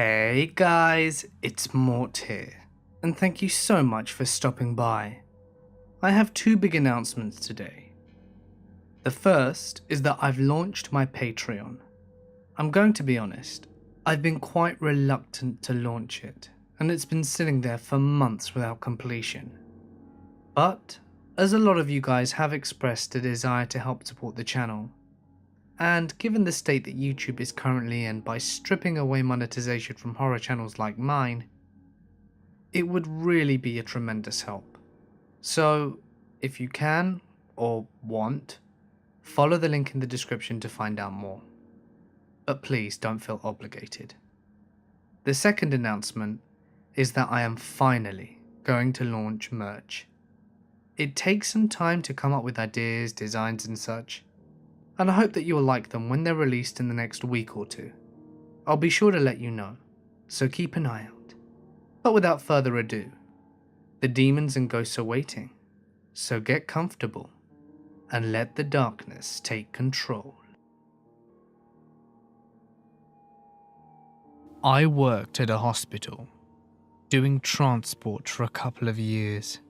Hey guys, it's Mort here, and thank you so much for stopping by. I have two big announcements today. The first is that I've launched my Patreon. I'm going to be honest, I've been quite reluctant to launch it, and it's been sitting there for months without completion. But, as a lot of you guys have expressed a desire to help support the channel, and given the state that YouTube is currently in by stripping away monetization from horror channels like mine, it would really be a tremendous help. So, if you can, or want, follow the link in the description to find out more. But please don't feel obligated. The second announcement is that I am finally going to launch merch. It takes some time to come up with ideas, designs and such, and I hope that you will like them when they're released in the next week or two. I'll be sure to let you know, so keep an eye out. But without further ado, the demons and ghosts are waiting, so get comfortable and let the darkness take control. I worked at a hospital, doing transport for a couple of years.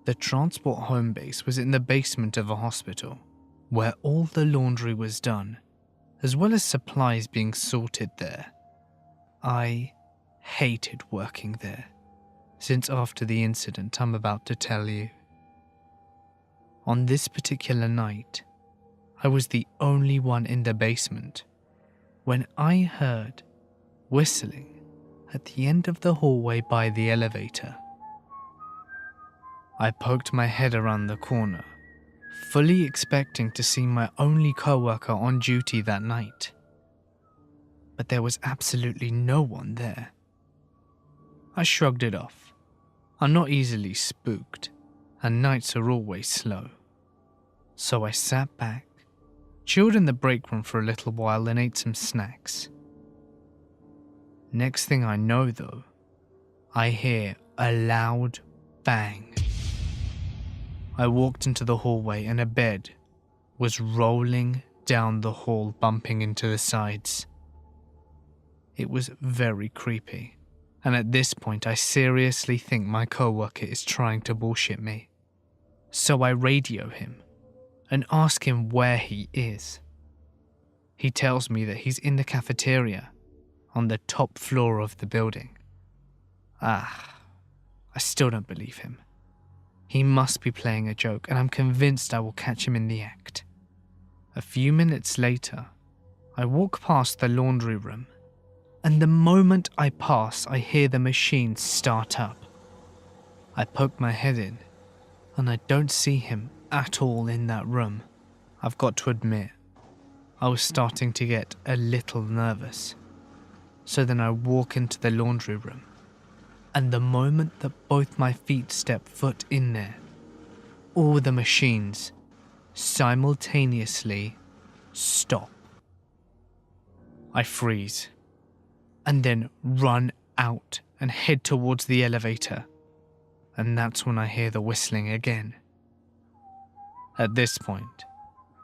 The transport home base was in the basement of a hospital, where all the laundry was done, as well as supplies being sorted there. I hated working there, since after the incident I'm about to tell you. On this particular night, I was the only one in the basement when I heard whistling at the end of the hallway by the elevator. I poked my head around the corner, fully expecting to see my only co-worker on duty that night. But there was absolutely no one there. I shrugged it off. I'm not easily spooked, and nights are always slow. So I sat back, chilled in the break room for a little while and ate some snacks. Next thing I know though, I hear a loud bang. I walked into the hallway and a bed was rolling down the hall, bumping into the sides. It was very creepy, and at this point I seriously think my coworker is trying to bullshit me. So I radio him and ask him where he is. He tells me that he's in the cafeteria on the top floor of the building. I still don't believe him. He must be playing a joke, and I'm convinced I will catch him in the act. A few minutes later, I walk past the laundry room, and the moment I pass, I hear the machine start up. I poke my head in, and I don't see him at all in that room. I've got to admit, I was starting to get a little nervous. So then I walk into the laundry room, and the moment that both my feet step foot in there, all the machines simultaneously stop. I freeze, and then run out and head towards the elevator, and that's when I hear the whistling again. At this point,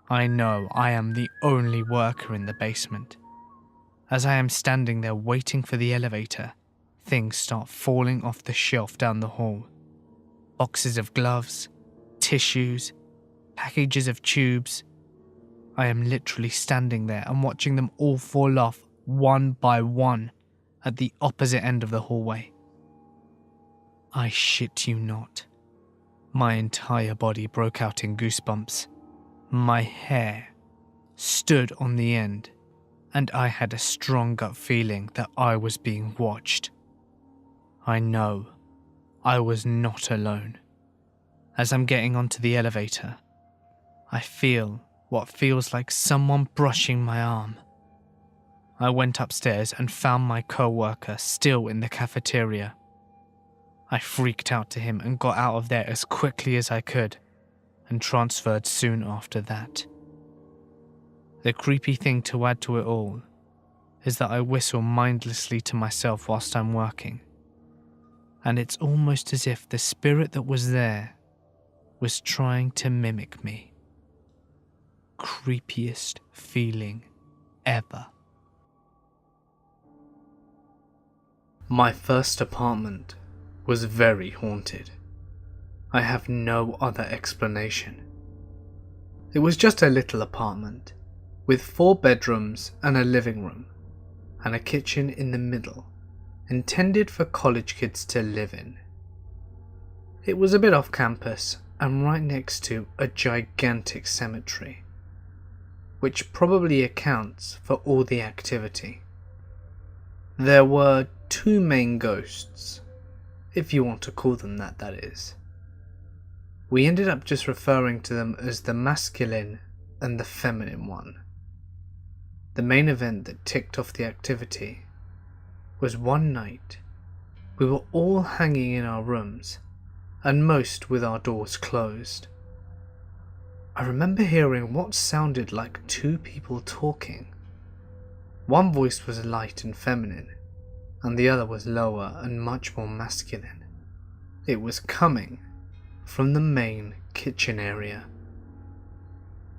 I know I am the only worker in the basement. As I am standing there waiting for the elevator, things start falling off the shelf down the hall. Boxes of gloves, tissues, packages of tubes. I am literally standing there and watching them all fall off one by one at the opposite end of the hallway. I shit you not. My entire body broke out in goosebumps. My hair stood on the end, and I had a strong gut feeling that I was being watched. I know I was not alone. As I'm getting onto the elevator, I feel what feels like someone brushing my arm. I went upstairs and found my co-worker still in the cafeteria. I freaked out to him and got out of there as quickly as I could, and transferred soon after that. The creepy thing to add to it all is that I whistle mindlessly to myself whilst I'm working, and it's almost as if the spirit that was there was trying to mimic me. Creepiest feeling ever. My first apartment was very haunted. I have no other explanation. It was just a little apartment, with 4 bedrooms and a living room, and a kitchen in the middle, intended for college kids to live in. It was a bit off campus and right next to a gigantic cemetery, which probably accounts for all the activity. There were 2 main ghosts, if you want to call them that, that is. We ended up just referring to them as the masculine and the feminine one. The main event that ticked off the activity was one night we were all hanging in our rooms, and most with our doors closed. I remember hearing what sounded like 2 people talking. One voice was light and feminine, and the other was lower and much more masculine. It was coming from the main kitchen area.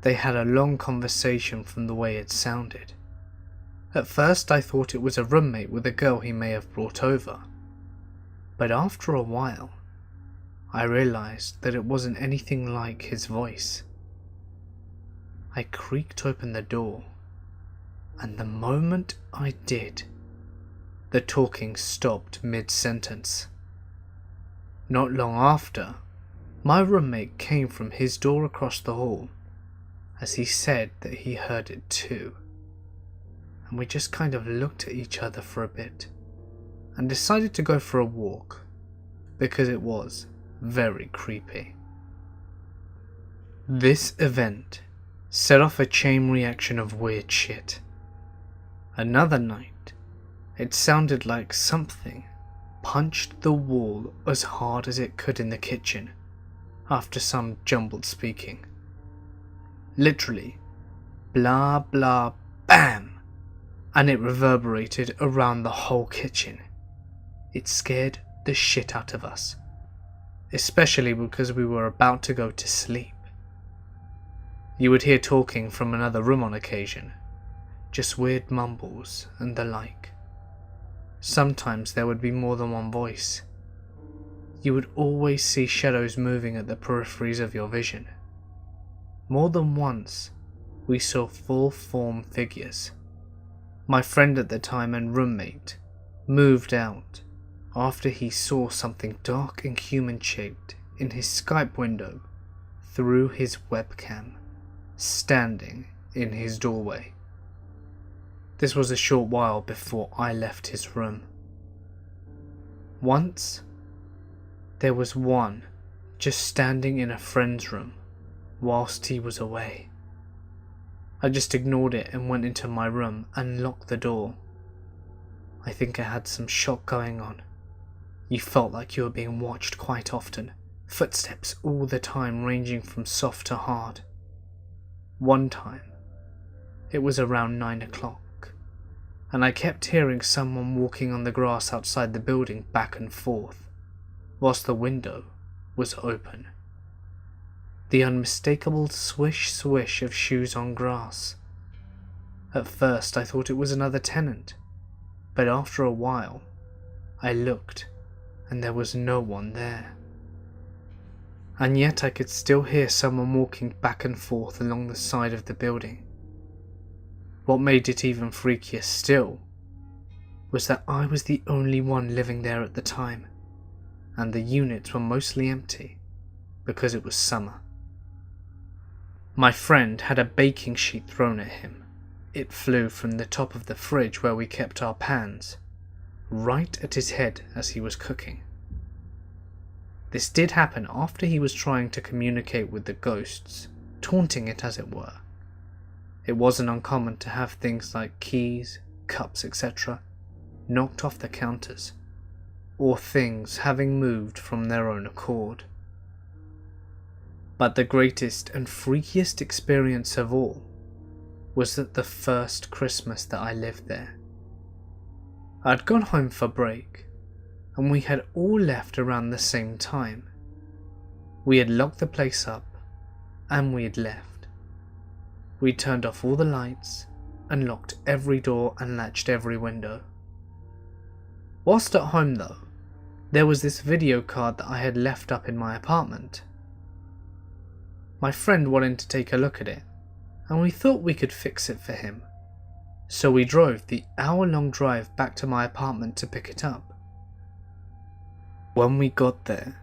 They had a long conversation from the way it sounded. At first I thought it was a roommate with a girl he may have brought over, but after a while I realized that it wasn't anything like his voice. I creaked open the door, and the moment I did, the talking stopped mid-sentence. Not long after, my roommate came from his door across the hall, as he said that he heard it too, and we just kind of looked at each other for a bit, and decided to go for a walk, because it was very creepy. This event set off a chain reaction of weird shit. Another night, it sounded like something punched the wall as hard as it could in the kitchen after some jumbled speaking. Literally, blah blah bam, and it reverberated around the whole kitchen. It scared the shit out of us, especially because we were about to go to sleep. You would hear talking from another room on occasion, just weird mumbles and the like. Sometimes there would be more than one voice. You would always see shadows moving at the peripheries of your vision. More than once, we saw full-form figures. My friend at the time and roommate moved out after he saw something dark and human-shaped in his Skype window through his webcam, standing in his doorway. This was a short while before I left his room. Once, there was one just standing in a friend's room whilst he was away. I just ignored it and went into my room and locked the door. I think I had some shock going on. You felt like you were being watched quite often, footsteps all the time ranging from soft to hard. One time, it was around 9 o'clock, and I kept hearing someone walking on the grass outside the building back and forth, whilst the window was open. The unmistakable swish-swish of shoes on grass. At first I thought it was another tenant, but after a while, I looked and there was no one there. And yet I could still hear someone walking back and forth along the side of the building. What made it even freakier still was that I was the only one living there at the time, and the units were mostly empty because it was summer. My friend had a baking sheet thrown at him. It flew from the top of the fridge where we kept our pans, right at his head as he was cooking. This did happen after he was trying to communicate with the ghosts, taunting it as it were. It wasn't uncommon to have things like keys, cups, etc. knocked off the counters, or things having moved from their own accord. But the greatest and freakiest experience of all was that the first Christmas that I lived there. I'd gone home for break, and we had all left around the same time. We had locked the place up, and we had left. We turned off all the lights, and locked every door and latched every window. Whilst at home though, there was this video card that I had left up in my apartment. My friend wanted to take a look at it, and we thought we could fix it for him. So we drove the hour-long drive back to my apartment to pick it up. When we got there,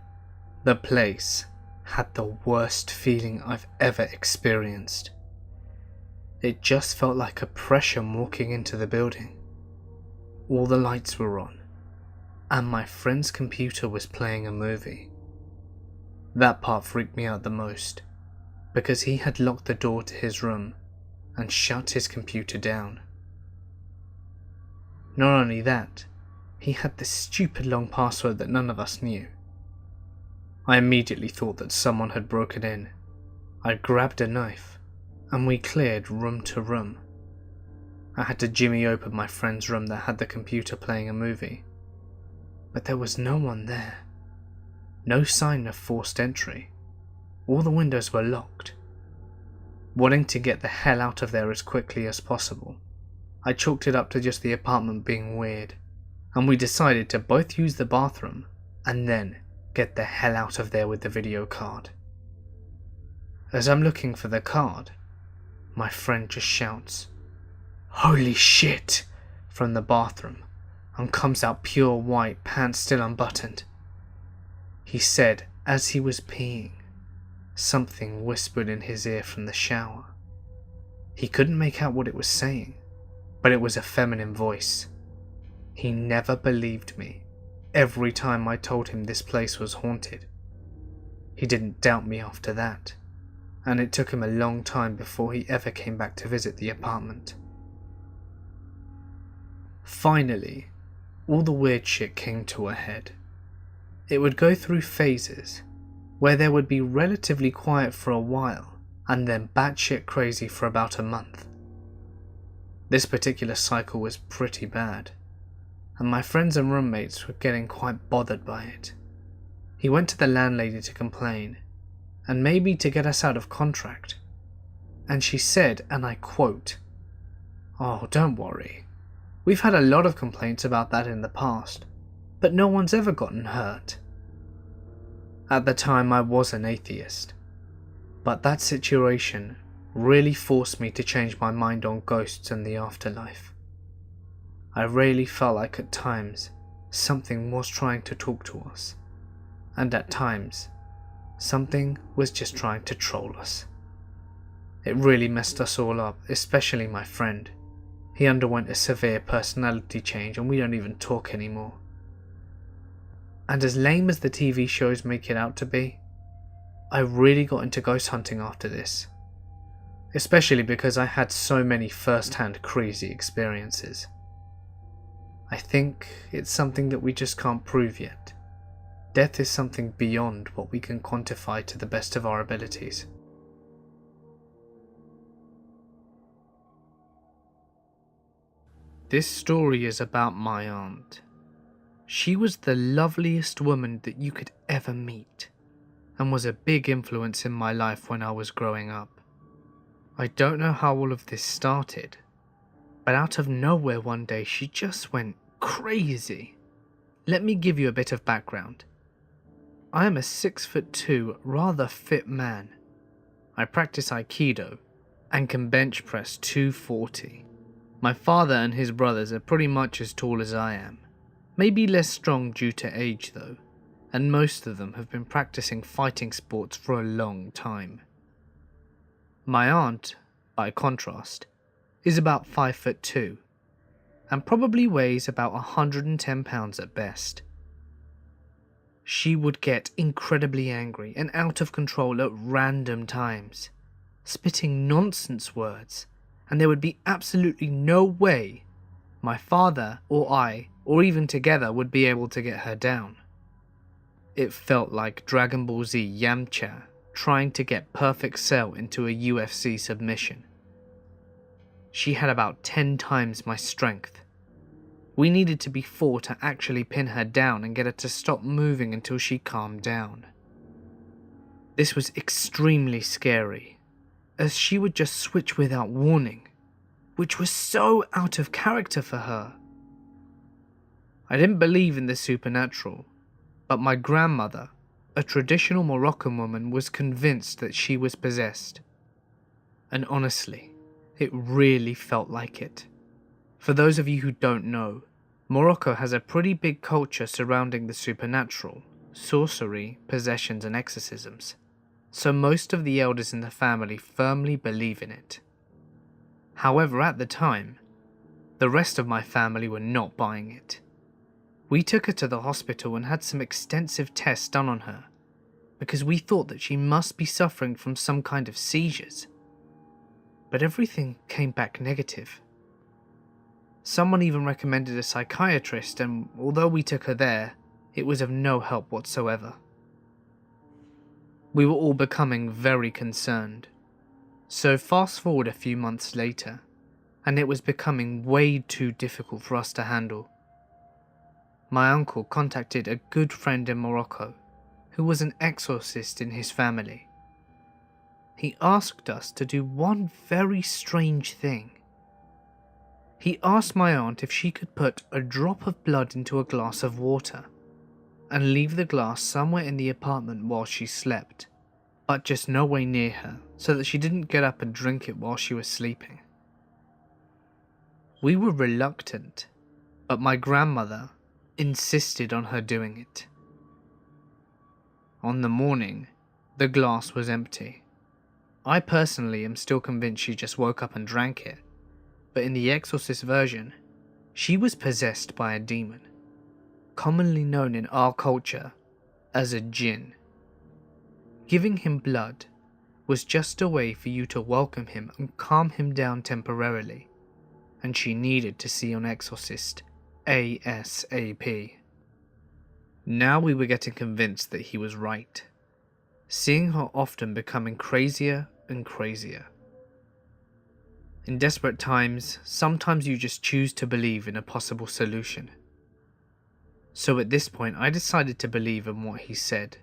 the place had the worst feeling I've ever experienced. It just felt like oppression walking into the building. All the lights were on, and my friend's computer was playing a movie. That part freaked me out the most, because he had locked the door to his room and shut his computer down. Not only that, he had this stupid long password that none of us knew. I immediately thought that someone had broken in. I grabbed a knife, and we cleared room to room. I had to jimmy open my friend's room that had the computer playing a movie, but there was no one there. No sign of forced entry. All the windows were locked. Wanting to get the hell out of there as quickly as possible, I chalked it up to just the apartment being weird, and we decided to both use the bathroom and then get the hell out of there with the video card. As I'm looking for the card, my friend just shouts, "Holy shit!" from the bathroom, and comes out pure white, pants still unbuttoned. He said as he was peeing, something whispered in his ear from the shower. He couldn't make out what it was saying, but it was a feminine voice. He never believed me every time I told him this place was haunted. He didn't doubt me after that, and it took him a long time before he ever came back to visit the apartment. Finally, all the weird shit came to a head. It would go through phases, where there would be relatively quiet for a while, and then batshit crazy for about a month. This particular cycle was pretty bad, and my friends and roommates were getting quite bothered by it. He went to the landlady to complain, and maybe to get us out of contract, and she said, and I quote, "Oh, don't worry. We've had a lot of complaints about that in the past, but no one's ever gotten hurt." At the time I was an atheist, but that situation really forced me to change my mind on ghosts and the afterlife. I really felt like at times something was trying to talk to us, and at times something was just trying to troll us. It really messed us all up, especially my friend. He underwent a severe personality change and we don't even talk anymore. And as lame as the TV shows make it out to be, I really got into ghost hunting after this. Especially because I had so many first-hand crazy experiences. I think it's something that we just can't prove yet. Death is something beyond what we can quantify to the best of our abilities. This story is about my aunt. She was the loveliest woman that you could ever meet, and was a big influence in my life when I was growing up. I don't know how all of this started, but out of nowhere one day she just went crazy. Let me give you a bit of background. I am a 6'2", rather fit man. I practice Aikido and can bench press 240. My father and his brothers are pretty much as tall as I am, maybe less strong due to age though, and most of them have been practicing fighting sports for a long time. My aunt, by contrast, is about 5'2", and probably weighs about 110 pounds at best. She would get incredibly angry and out of control at random times, spitting nonsense words, and there would be absolutely no way my father or I, or even together, would be able to get her down. It felt like Dragon Ball Z Yamcha trying to get Perfect Cell into a UFC submission. She had about 10 times my strength. We needed to be 4 to actually pin her down and get her to stop moving until she calmed down. This was extremely scary, as she would just switch without warning, which was so out of character for her. I didn't believe in the supernatural, but my grandmother, a traditional Moroccan woman, was convinced that she was possessed. And honestly, it really felt like it. For those of you who don't know, Morocco has a pretty big culture surrounding the supernatural, sorcery, possessions and exorcisms, so most of the elders in the family firmly believe in it. However, at the time, the rest of my family were not buying it. We took her to the hospital and had some extensive tests done on her, because we thought that she must be suffering from some kind of seizures. But everything came back negative. Someone even recommended a psychiatrist, and although we took her there, it was of no help whatsoever. We were all becoming very concerned. So fast forward a few months later, and it was becoming way too difficult for us to handle. My uncle contacted a good friend in Morocco, who was an exorcist in his family. He asked us to do one very strange thing. He asked my aunt if she could put a drop of blood into a glass of water and leave the glass somewhere in the apartment while she slept, but just nowhere near her so that she didn't get up and drink it while she was sleeping. We were reluctant, but my grandmother insisted on her doing it. On the morning, the glass was empty. I personally am still convinced she just woke up and drank it, but in the Exorcist version, she was possessed by a demon, commonly known in our culture as a jinn. Giving him blood was just a way for you to welcome him and calm him down temporarily, and she needed to see an exorcist ASAP. Now we were getting convinced that he was right, seeing her often becoming crazier and crazier. In desperate times, sometimes you just choose to believe in a possible solution. So at this point, I decided to believe in what he said,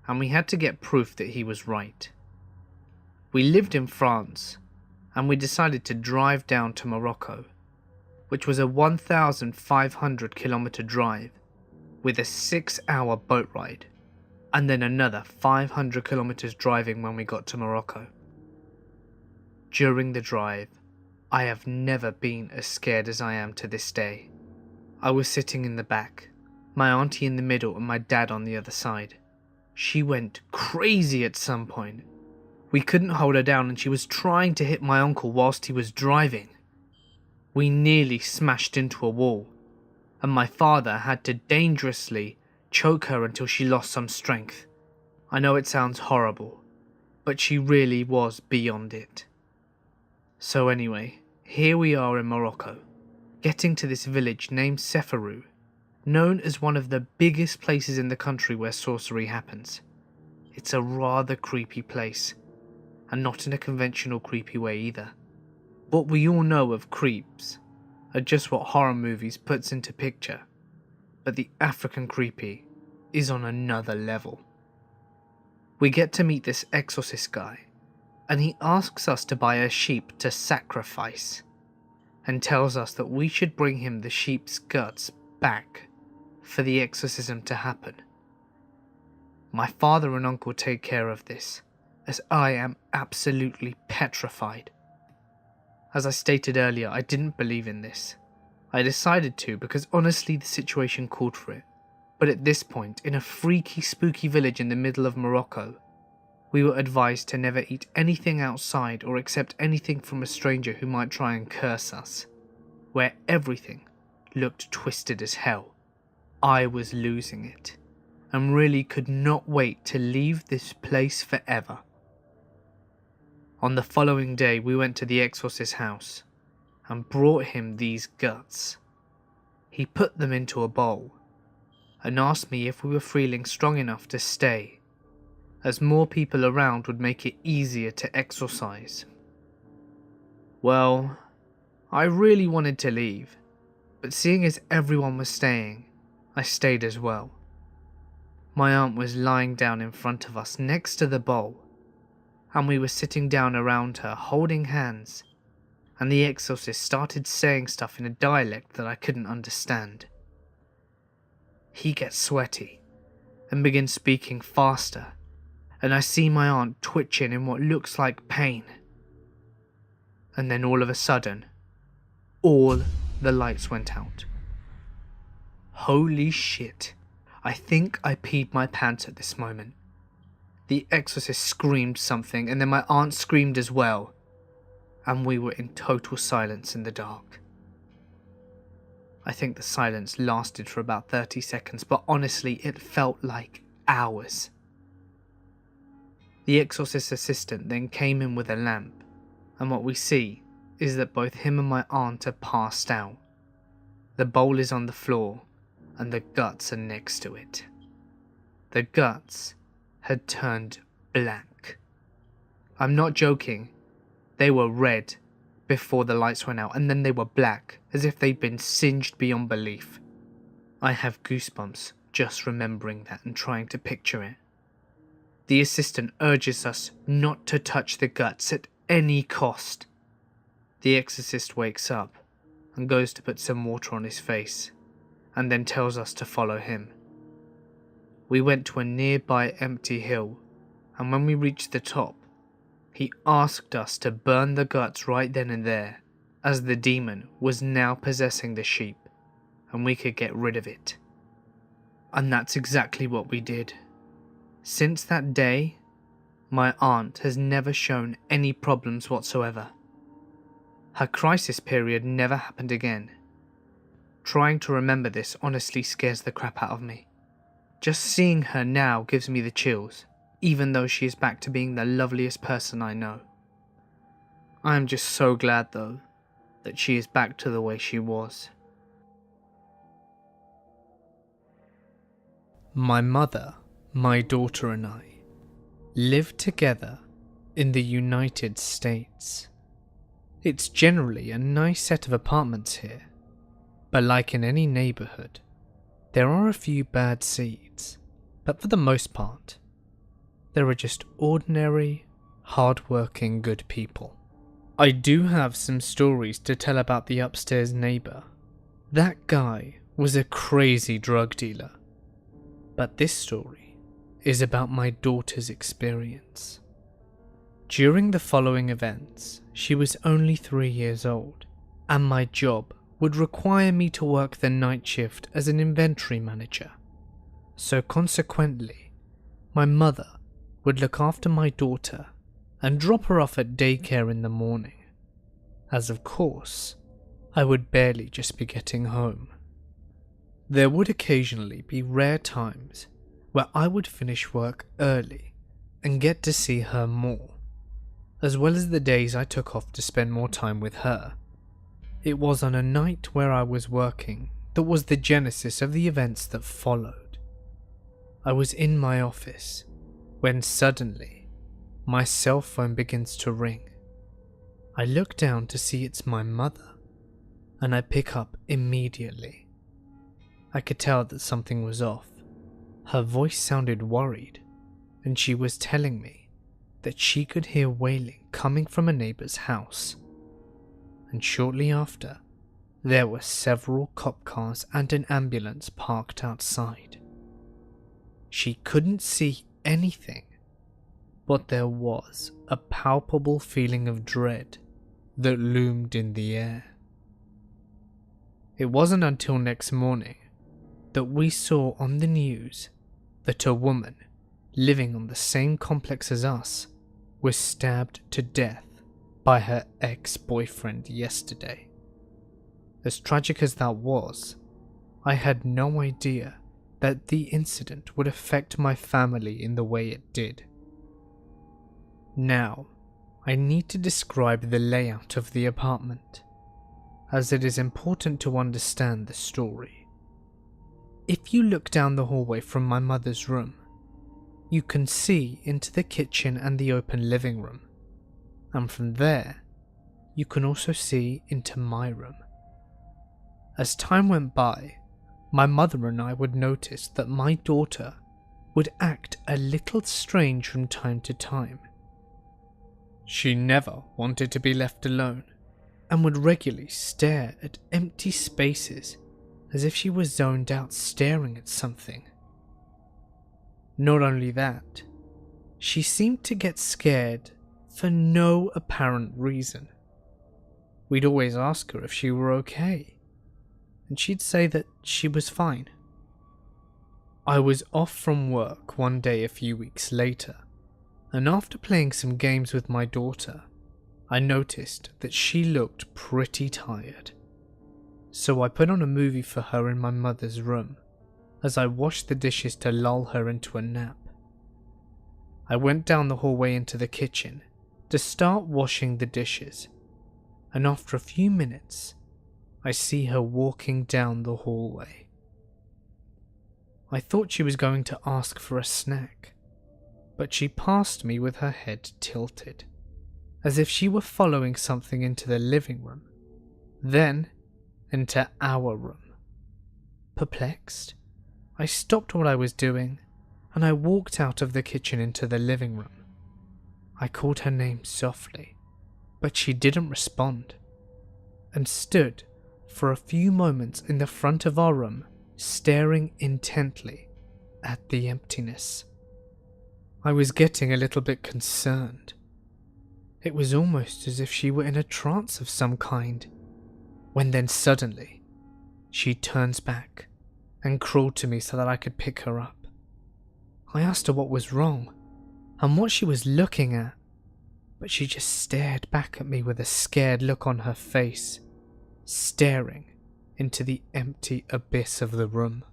and we had to get proof that he was right. We lived in France, and we decided to drive down to Morocco, which was a 1,500-kilometer drive with a 6-hour boat ride, and then another 500 kilometers driving when we got to Morocco. During the drive, I have never been as scared as I am to this day. I was sitting in the back, my auntie in the middle and my dad on the other side. She went crazy at some point. We couldn't hold her down and she was trying to hit my uncle whilst he was driving. We nearly smashed into a wall, and my father had to dangerously choke her until she lost some strength. I know it sounds horrible, but she really was beyond it. So anyway, here we are in Morocco, getting to this village named Seferu, known as one of the biggest places in the country where sorcery happens. It's a rather creepy place, and not in a conventional creepy way either. What we all know of creeps are just what horror movies puts into picture, but the African creepy is on another level. We get to meet this exorcist guy, and he asks us to buy a sheep to sacrifice, and tells us that we should bring him the sheep's guts back for the exorcism to happen. My father and uncle take care of this, as I am absolutely petrified. As I stated earlier, I didn't believe in this. I decided to because honestly the situation called for it, but at this point, in a freaky spooky village in the middle of Morocco, we were advised to never eat anything outside or accept anything from a stranger who might try and curse us, where everything looked twisted as hell. I was losing it, and really could not wait to leave this place forever. On the following day, we went to the exorcist's house and brought him these guts. He put them into a bowl and asked me if we were feeling strong enough to stay, as more people around would make it easier to exorcise. Well, I really wanted to leave, but seeing as everyone was staying, I stayed as well. My aunt was lying down in front of us next to the bowl, and we were sitting down around her holding hands, and the exorcist started saying stuff in a dialect that I couldn't understand. he gets sweaty and begins speaking faster, and I see my aunt twitching in what looks like pain. And then all of a sudden, all the lights went out. Holy shit, I think I peed my pants at this moment. The exorcist screamed something, and then my aunt screamed as well, and we were in total silence in the dark. I think the silence lasted for about 30 seconds, but honestly it felt like hours. The exorcist assistant then came in with a lamp, and what we see is that both him and my aunt are passed out. The bowl is on the floor, and the guts are next to it. The guts had turned black. I'm not joking, they were red before the lights went out, and then they were black, as if they'd been singed beyond belief. I have goosebumps just remembering that and trying to picture it. The assistant urges us not to touch the guts at any cost. The exorcist wakes up and goes to put some water on his face, and then tells us to follow him. We went to a nearby empty hill, and when we reached the top, he asked us to burn the guts right then and there, as the demon was now possessing the sheep, and we could get rid of it. And that's exactly what we did. Since that day, my aunt has never shown any problems whatsoever. Her crisis period never happened again. Trying to remember this honestly scares the crap out of me. Just seeing her now gives me the chills, even though she is back to being the loveliest person I know. I am just so glad though, that she is back to the way she was. My mother, my daughter and I live together in the United States. It's generally a nice set of apartments here, but like in any neighborhood, there are a few bad seeds, but for the most part, there are just ordinary, hard-working good people. I do have some stories to tell about the upstairs neighbor. That guy was a crazy drug dealer, but this story is about my daughter's experience. During the following events, she was only 3 years old, and my job would require me to work the night shift as an inventory manager. So consequently, my mother would look after my daughter and drop her off at daycare in the morning, as of course, I would barely just be getting home. There would occasionally be rare times where I would finish work early and get to see her more, as well as the days I took off to spend more time with her. It was on a night where I was working that was the genesis of the events that followed. I was in my office when suddenly my cell phone begins to ring. I look down to see it's my mother, and I pick up immediately. I could tell that something was off. Her voice sounded worried, and she was telling me that she could hear wailing coming from a neighbor's house. And shortly after, there were several cop cars and an ambulance parked outside. She couldn't see anything, but there was a palpable feeling of dread that loomed in the air. It wasn't until next morning that we saw on the news that a woman living on the same complex as us was stabbed to death by her ex-boyfriend yesterday. As tragic as that was, I had no idea that the incident would affect my family in the way it did. Now, I need to describe the layout of the apartment, as it is important to understand the story. If you look down the hallway from my mother's room, you can see into the kitchen and the open living room, and from there, you can also see into my room. As time went by, my mother and I would notice that my daughter would act a little strange from time to time. She never wanted to be left alone, and would regularly stare at empty spaces as if she was zoned out staring at something. Not only that, she seemed to get scared for no apparent reason. We'd always ask her if she were okay, and she'd say that she was fine. I was off from work one day a few weeks later, and after playing some games with my daughter, I noticed that she looked pretty tired. So I put on a movie for her in my mother's room, as I washed the dishes to lull her into a nap. I went down the hallway into the kitchen to start washing the dishes, and after a few minutes, I see her walking down the hallway. I thought she was going to ask for a snack, but she passed me with her head tilted, as if she were following something into the living room, then into our room. Perplexed, I stopped what I was doing and I walked out of the kitchen into the living room. I called her name softly, but she didn't respond, and stood for a few moments in the front of our room, staring intently at the emptiness. I was getting a little bit concerned. It was almost as if she were in a trance of some kind, when then suddenly, she turns back and crawled to me so that I could pick her up. I asked her what was wrong and what she was looking at, but she just stared back at me with a scared look on her face, staring into the empty abyss of the room.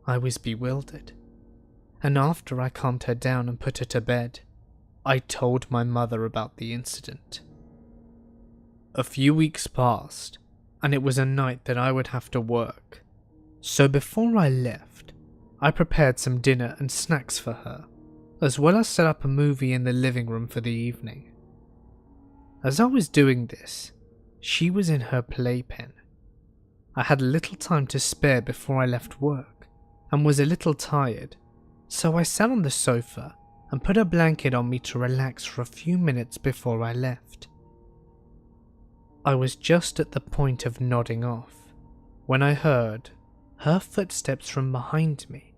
I was bewildered, and after I calmed her down and put her to bed, I told my mother about the incident. A few weeks passed, and it was a night that I would have to work, so before I left, I prepared some dinner and snacks for her, as well as set up a movie in the living room for the evening. As I was doing this, she was in her playpen. I had a little time to spare before I left work, and was a little tired, so I sat on the sofa and put a blanket on me to relax for a few minutes before I left. I was just at the point of nodding off, when I heard her footsteps from behind me,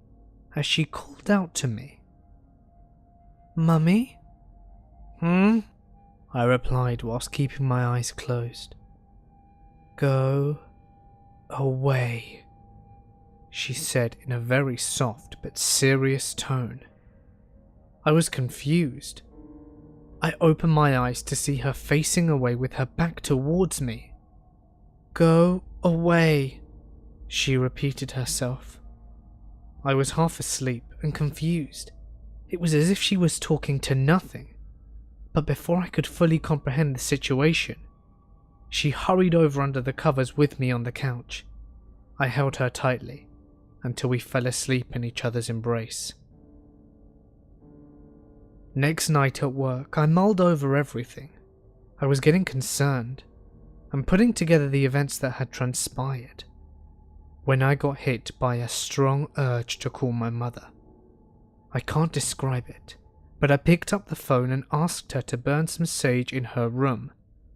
as she called out to me. "Mummy?" I replied whilst keeping my eyes closed. "Go away," she said in a very soft but serious tone. I was confused. I opened my eyes to see her facing away with her back towards me. "Go away," she repeated herself. I was half asleep and confused. It was as if she was talking to nothing, but before I could fully comprehend the situation, she hurried over under the covers with me on the couch. I held her tightly until we fell asleep in each other's embrace. Next night at work, I mulled over everything. I was getting concerned and putting together the events that had transpired, when I got hit by a strong urge to call my mother. I can't describe it, but I picked up the phone and asked her to burn some sage in her room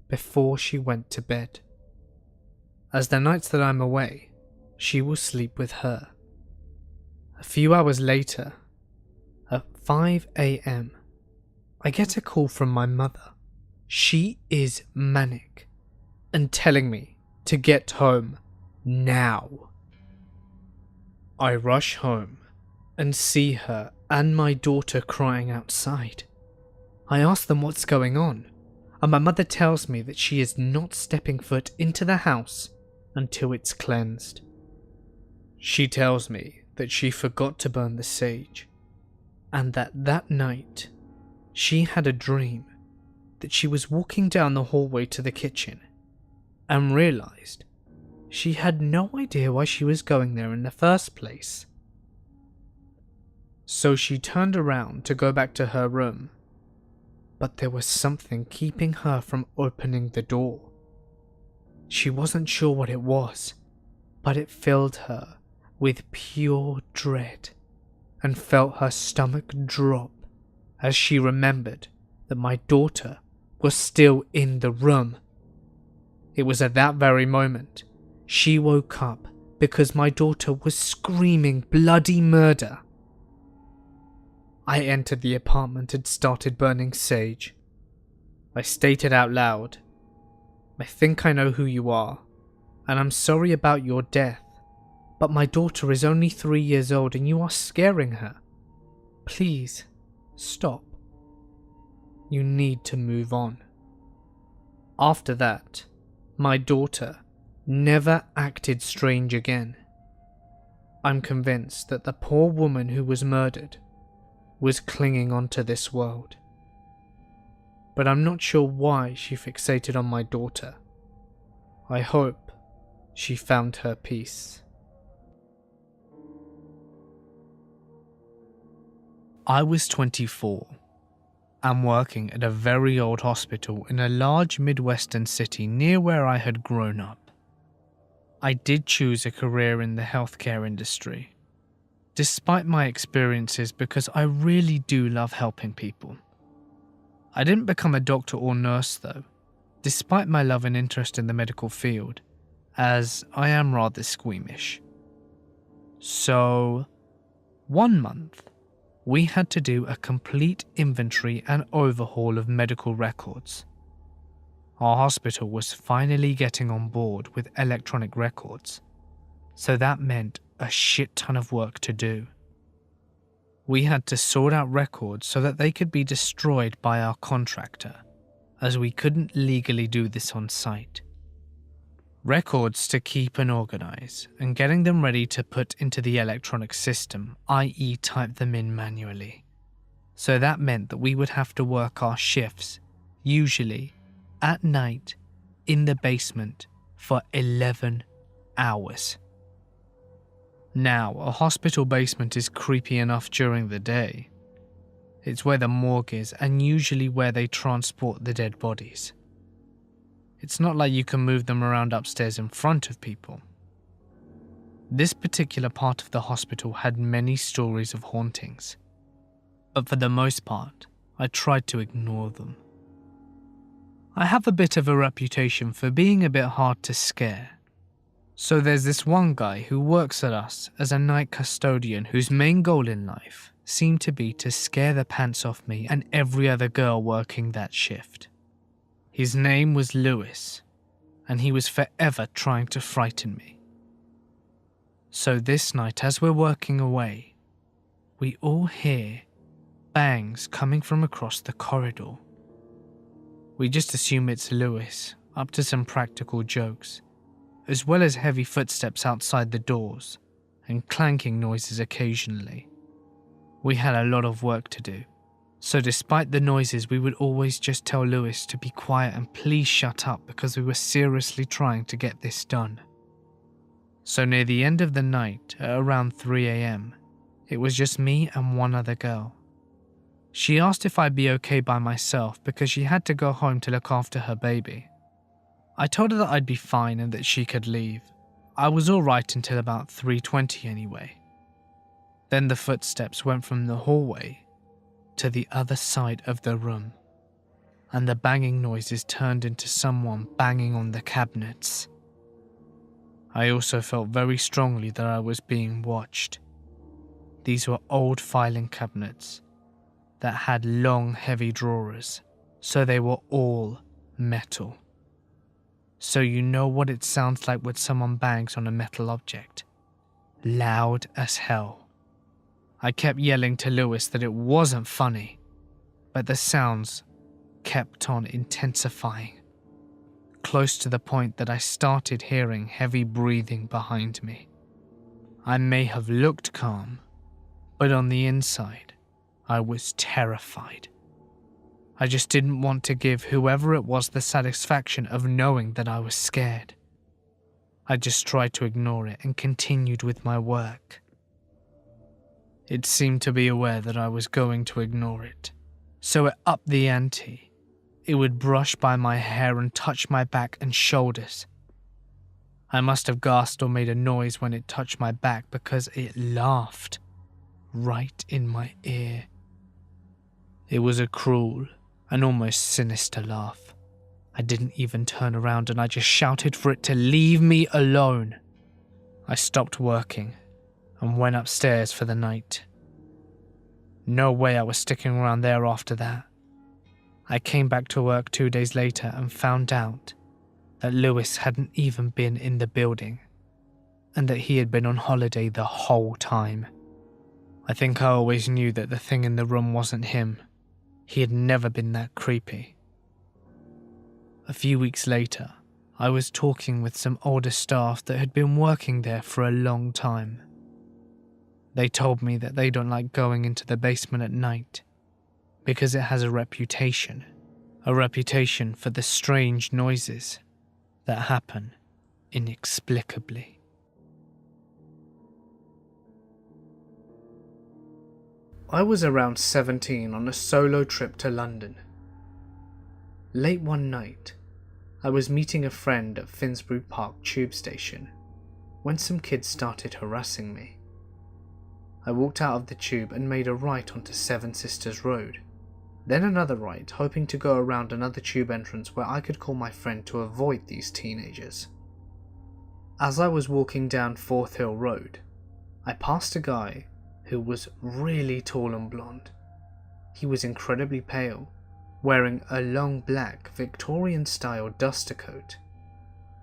before she went to bed. As the nights that I'm away, she will sleep with her. A few hours later, at 5 a.m, I get a call from my mother. She is manic and telling me to get home now. I rush home and see her and my daughter crying outside. I ask them what's going on, and my mother tells me that she is not stepping foot into the house until it's cleansed. She tells me that she forgot to burn the sage, and that night she had a dream that she was walking down the hallway to the kitchen and realized she had no idea why she was going there in the first place. So she turned around to go back to her room, but there was something keeping her from opening the door. She wasn't sure what it was, but it filled her with pure dread and felt her stomach drop as she remembered that my daughter was still in the room. It was at that very moment She woke up because my daughter was screaming bloody murder. I entered the apartment and started burning sage. I stated out loud, "I think I know who you are, and I'm sorry about your death, but my daughter is only 3 years old and you are scaring her. Please, stop. You need to move on." After that, my daughter never acted strange again. I'm convinced that the poor woman who was murdered was clinging onto this world. But I'm not sure why she fixated on my daughter. I hope she found her peace. I was 24 and working at a very old hospital in a large Midwestern city near where I had grown up. I did choose a career in the healthcare industry, despite my experiences, because I really do love helping people. I didn't become a doctor or nurse though, despite my love and interest in the medical field, as I am rather squeamish. So, 1 month, we had to do a complete inventory and overhaul of medical records. Our hospital was finally getting on board with electronic records, so that meant a shit ton of work to do. We had to sort out records so that they could be destroyed by our contractor, as we couldn't legally do this on site. Records to keep and organize, and getting them ready to put into the electronic system, i.e. type them in manually. So that meant that we would have to work our shifts, usually at night, in the basement for 11 hours. Now, a hospital basement is creepy enough during the day. It's where the morgue is and usually where they transport the dead bodies. It's not like you can move them around upstairs in front of people. This particular part of the hospital had many stories of hauntings, but for the most part, I tried to ignore them. I have a bit of a reputation for being a bit hard to scare. So there's this one guy who works at us as a night custodian whose main goal in life seemed to be to scare the pants off me and every other girl working that shift. His name was Lewis, and he was forever trying to frighten me. So this night, as we're working away, we all hear bangs coming from across the corridor. We just assume it's Lewis, up to some practical jokes, as well as heavy footsteps outside the doors and clanking noises occasionally. We had a lot of work to do, so despite the noises, we would always just tell Lewis to be quiet and please shut up because we were seriously trying to get this done. So near the end of the night, at around 3 a.m, it was just me and one other girl. She asked if I'd be okay by myself because she had to go home to look after her baby. I told her that I'd be fine and that she could leave. I was alright until about 3:20 anyway. Then the footsteps went from the hallway to the other side of the room, and the banging noises turned into someone banging on the cabinets. I also felt very strongly that I was being watched. These were old filing cabinets that had long, heavy drawers, so they were all metal. So you know what it sounds like when someone bangs on a metal object. Loud as hell. I kept yelling to Lewis that it wasn't funny, but the sounds kept on intensifying, close to the point that I started hearing heavy breathing behind me. I may have looked calm, but on the inside, I was terrified. I just didn't want to give whoever it was the satisfaction of knowing that I was scared. I just tried to ignore it and continued with my work. It seemed to be aware that I was going to ignore it, so it upped the ante. It would brush by my hair and touch my back and shoulders. I must have gasped or made a noise when it touched my back because it laughed right in my ear. It was a cruel and almost sinister laugh. I didn't even turn around and I just shouted for it to leave me alone. I stopped working and went upstairs for the night. No way I was sticking around there after that. I came back to work 2 days later and found out that Lewis hadn't even been in the building and that he had been on holiday the whole time. I think I always knew that the thing in the room wasn't him. He had never been that creepy. A few weeks later, I was talking with some older staff that had been working there for a long time. They told me that they don't like going into the basement at night because it has a reputation for the strange noises that happen inexplicably. I was around 17 on a solo trip to London. Late one night, I was meeting a friend at Finsbury Park tube station when some kids started harassing me. I walked out of the tube and made a right onto Seven Sisters Road, then another right, hoping to go around another tube entrance where I could call my friend to avoid these teenagers. As I was walking down Forth Hill Road, I passed a guy who was really tall and blonde. He was incredibly pale, wearing a long black Victorian-style duster coat,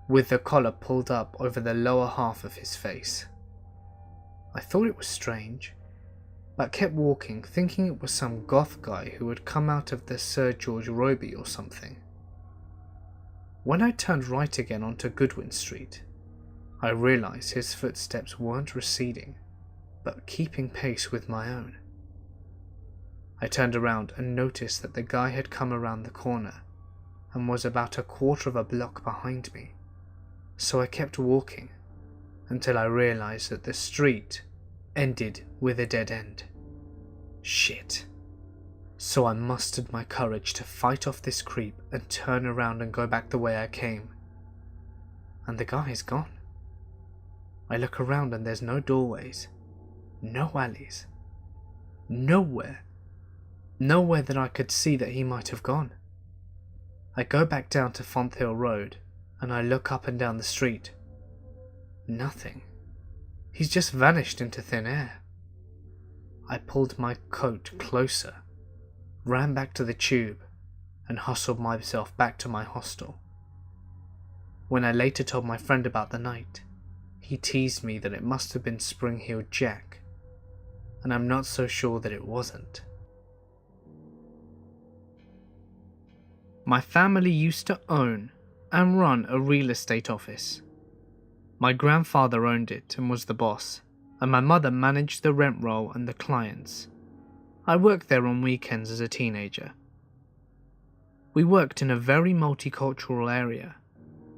with the collar pulled up over the lower half of his face. I thought it was strange, but kept walking, thinking it was some goth guy who had come out of the Sir George Robey or something. When I turned right again onto Goodwin Street, I realised his footsteps weren't receding, but keeping pace with my own. I turned around and noticed that the guy had come around the corner and was about a quarter of a block behind me, so I kept walking until I realised that the street ended with a dead end. Shit. So I mustered my courage to fight off this creep and turn around and go back the way I came. And the guy is gone. I look around and there's no doorways, no alleys, nowhere that I could see that he might have gone. I go back down to Fonthill Hill Road and I look up and down the street. Nothing. He's just vanished into thin air. I pulled my coat closer, ran back to the tube and hustled myself back to my hostel. When I later told my friend about the night, he teased me that it must have been Spring-Heeled Jack, and I'm not so sure that it wasn't. My family used to own and run a real estate office. My grandfather owned it and was the boss, and my mother managed the rent roll and the clients. I worked there on weekends as a teenager. We worked in a very multicultural area,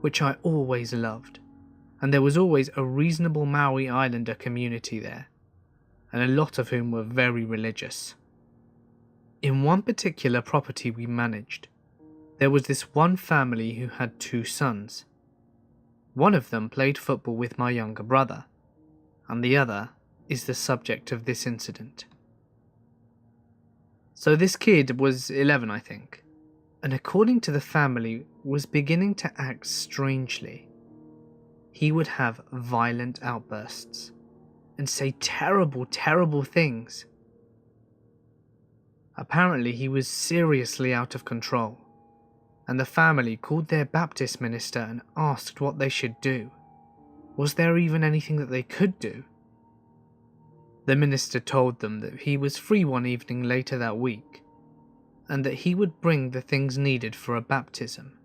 which I always loved, and there was always a reasonable Maori Islander community there, and a lot of whom were very religious. In one particular property we managed, there was this one family who had 2 sons. One of them played football with my younger brother, and the other is the subject of this incident. So this kid was 11, I think, and according to the family, was beginning to act strangely. He would have violent outbursts and say terrible, terrible things. Apparently he was seriously out of control, and the family called their Baptist minister and asked what they should do. Was there even anything that they could do? The minister told them that he was free one evening later that week, and that he would bring the things needed for a baptism.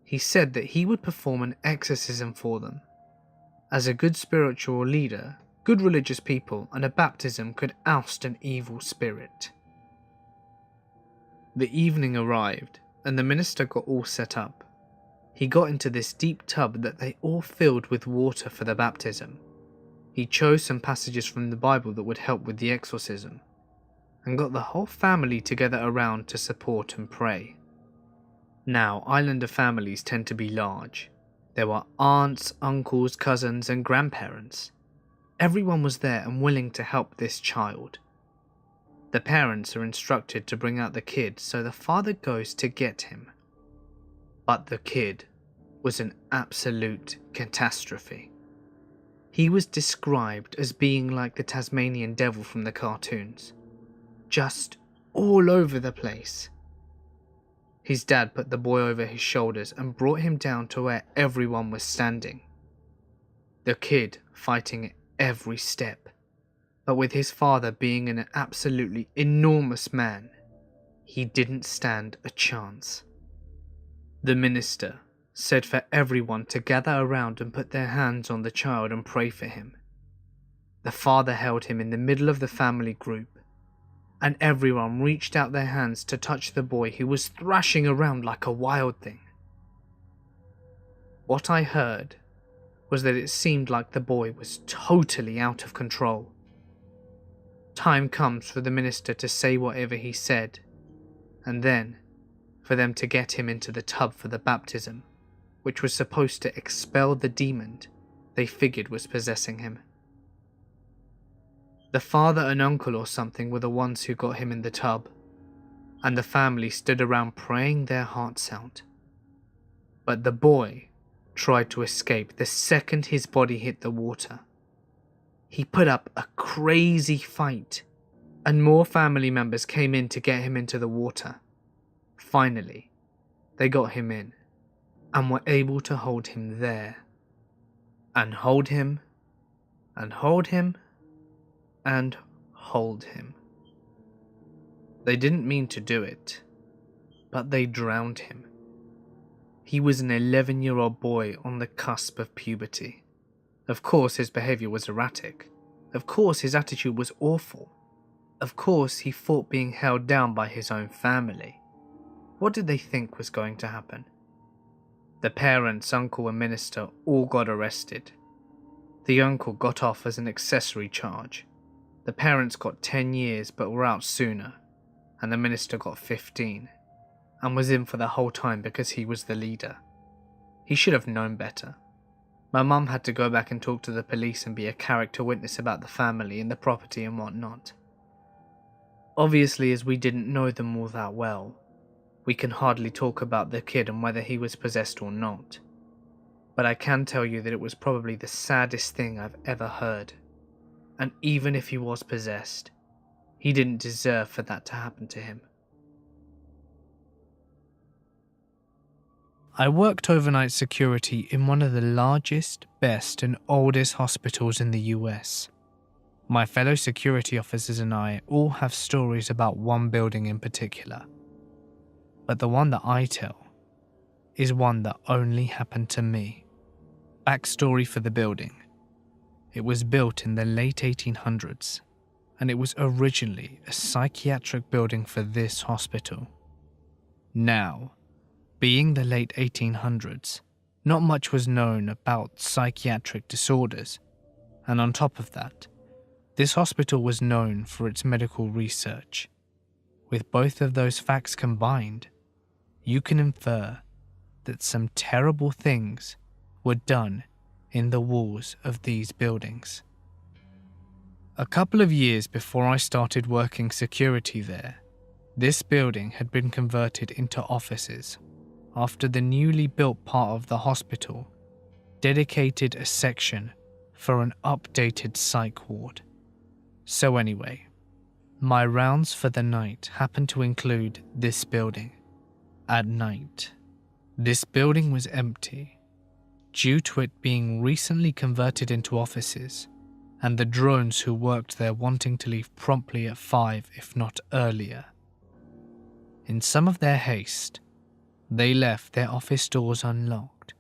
He said that he would perform an exorcism for them. As a good spiritual leader, good religious people, and a baptism could oust an evil spirit. The evening arrived, and the minister got all set up. He got into this deep tub that they all filled with water for the baptism. He chose some passages from the Bible that would help with the exorcism, and got the whole family together around to support and pray. Now, Islander families tend to be large. There were aunts, uncles, cousins, and grandparents. Everyone was there and willing to help this child. The parents are instructed to bring out the kid, so the father goes to get him. But the kid was an absolute catastrophe. He was described as being like the Tasmanian devil from the cartoons, just all over the place. His dad put the boy over his shoulders and brought him down to where everyone was standing. The kid fighting every step, but with his father being an absolutely enormous man, he didn't stand a chance. The minister said for everyone to gather around and put their hands on the child and pray for him. The father held him in the middle of the family group, and everyone reached out their hands to touch the boy who was thrashing around like a wild thing. What I heard was that it seemed like the boy was totally out of control. Time comes for the minister to say whatever he said, and then for them to get him into the tub for the baptism, which was supposed to expel the demon they figured was possessing him. The father and uncle or something were the ones who got him in the tub, and the family stood around praying their hearts out. But the boy tried to escape the second his body hit the water. He put up a crazy fight, and more family members came in to get him into the water. Finally, they got him in, and were able to hold him there, and hold him, and hold him, and hold him. They didn't mean to do it, but they drowned him. He was an 11-year-old boy on the cusp of puberty. Of course his behaviour was erratic. Of course his attitude was awful. Of course he thought being held down by his own family. What did they think was going to happen? The parents, uncle and minister all got arrested. The uncle got off as an accessory charge. The parents got 10 years but were out sooner, and the minister got 15, and was in for the whole time because he was the leader. He should have known better. My mum had to go back and talk to the police and be a character witness about the family and the property and whatnot. Obviously, as we didn't know them all that well, we can hardly talk about the kid and whether he was possessed or not. But I can tell you that it was probably the saddest thing I've ever heard. And even if he was possessed, he didn't deserve for that to happen to him. I worked overnight security in one of the largest, best and oldest hospitals in the US. My fellow security officers and I all have stories about one building in particular. But the one that I tell is one that only happened to me. Backstory for the building. It was built in the late 1800s, and it was originally a psychiatric building for this hospital. Now, being the late 1800s, not much was known about psychiatric disorders, and on top of that, this hospital was known for its medical research. With both of those facts combined, you can infer that some terrible things were done in the walls of these buildings. A couple of years before I started working security there, this building had been converted into offices after the newly built part of the hospital dedicated a section for an updated psych ward. So anyway, my rounds for the night happened to include this building. At night, this building was empty due to it being recently converted into offices and the drones who worked there wanting to leave promptly at 5 if not earlier. In some of their haste, they left their office doors unlocked,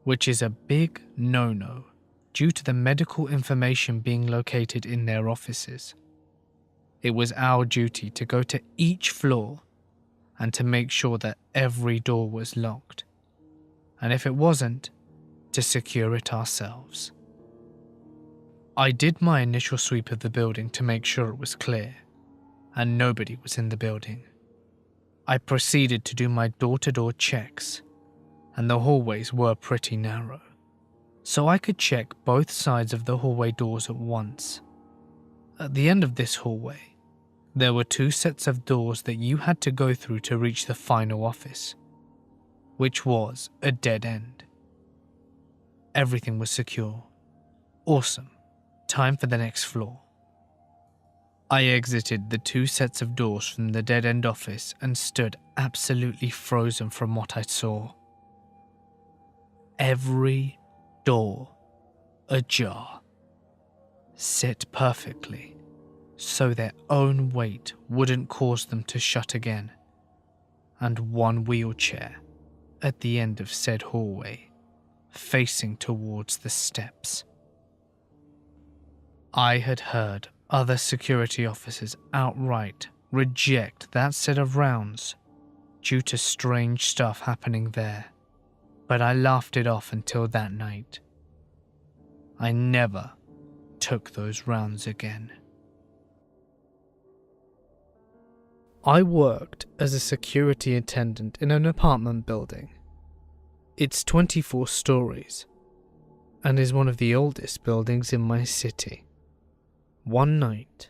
which is a big no-no due to the medical information being located in their offices. It was our duty to go to each floor and to make sure that every door was locked, and if it wasn't, to secure it ourselves. I did my initial sweep of the building to make sure it was clear, and nobody was in the building. I proceeded to do my door-to-door checks, and the hallways were pretty narrow, so I could check both sides of the hallway doors at once. At the end of this hallway, there were 2 sets of doors that you had to go through to reach the final office. which was a dead end. Everything was secure. Awesome. Time for the next floor. I exited the 2 sets of doors from the dead end office and stood absolutely frozen from what I saw. Every door ajar, set perfectly so their own weight wouldn't cause them to shut again, and one wheelchair at the end of said hallway, facing towards the steps. I had heard other security officers outright reject that set of rounds due to strange stuff happening there, but I laughed it off until that night. I never took those rounds again. I worked as a security attendant in an apartment building. It's 24 stories and is one of the oldest buildings in my city. One night,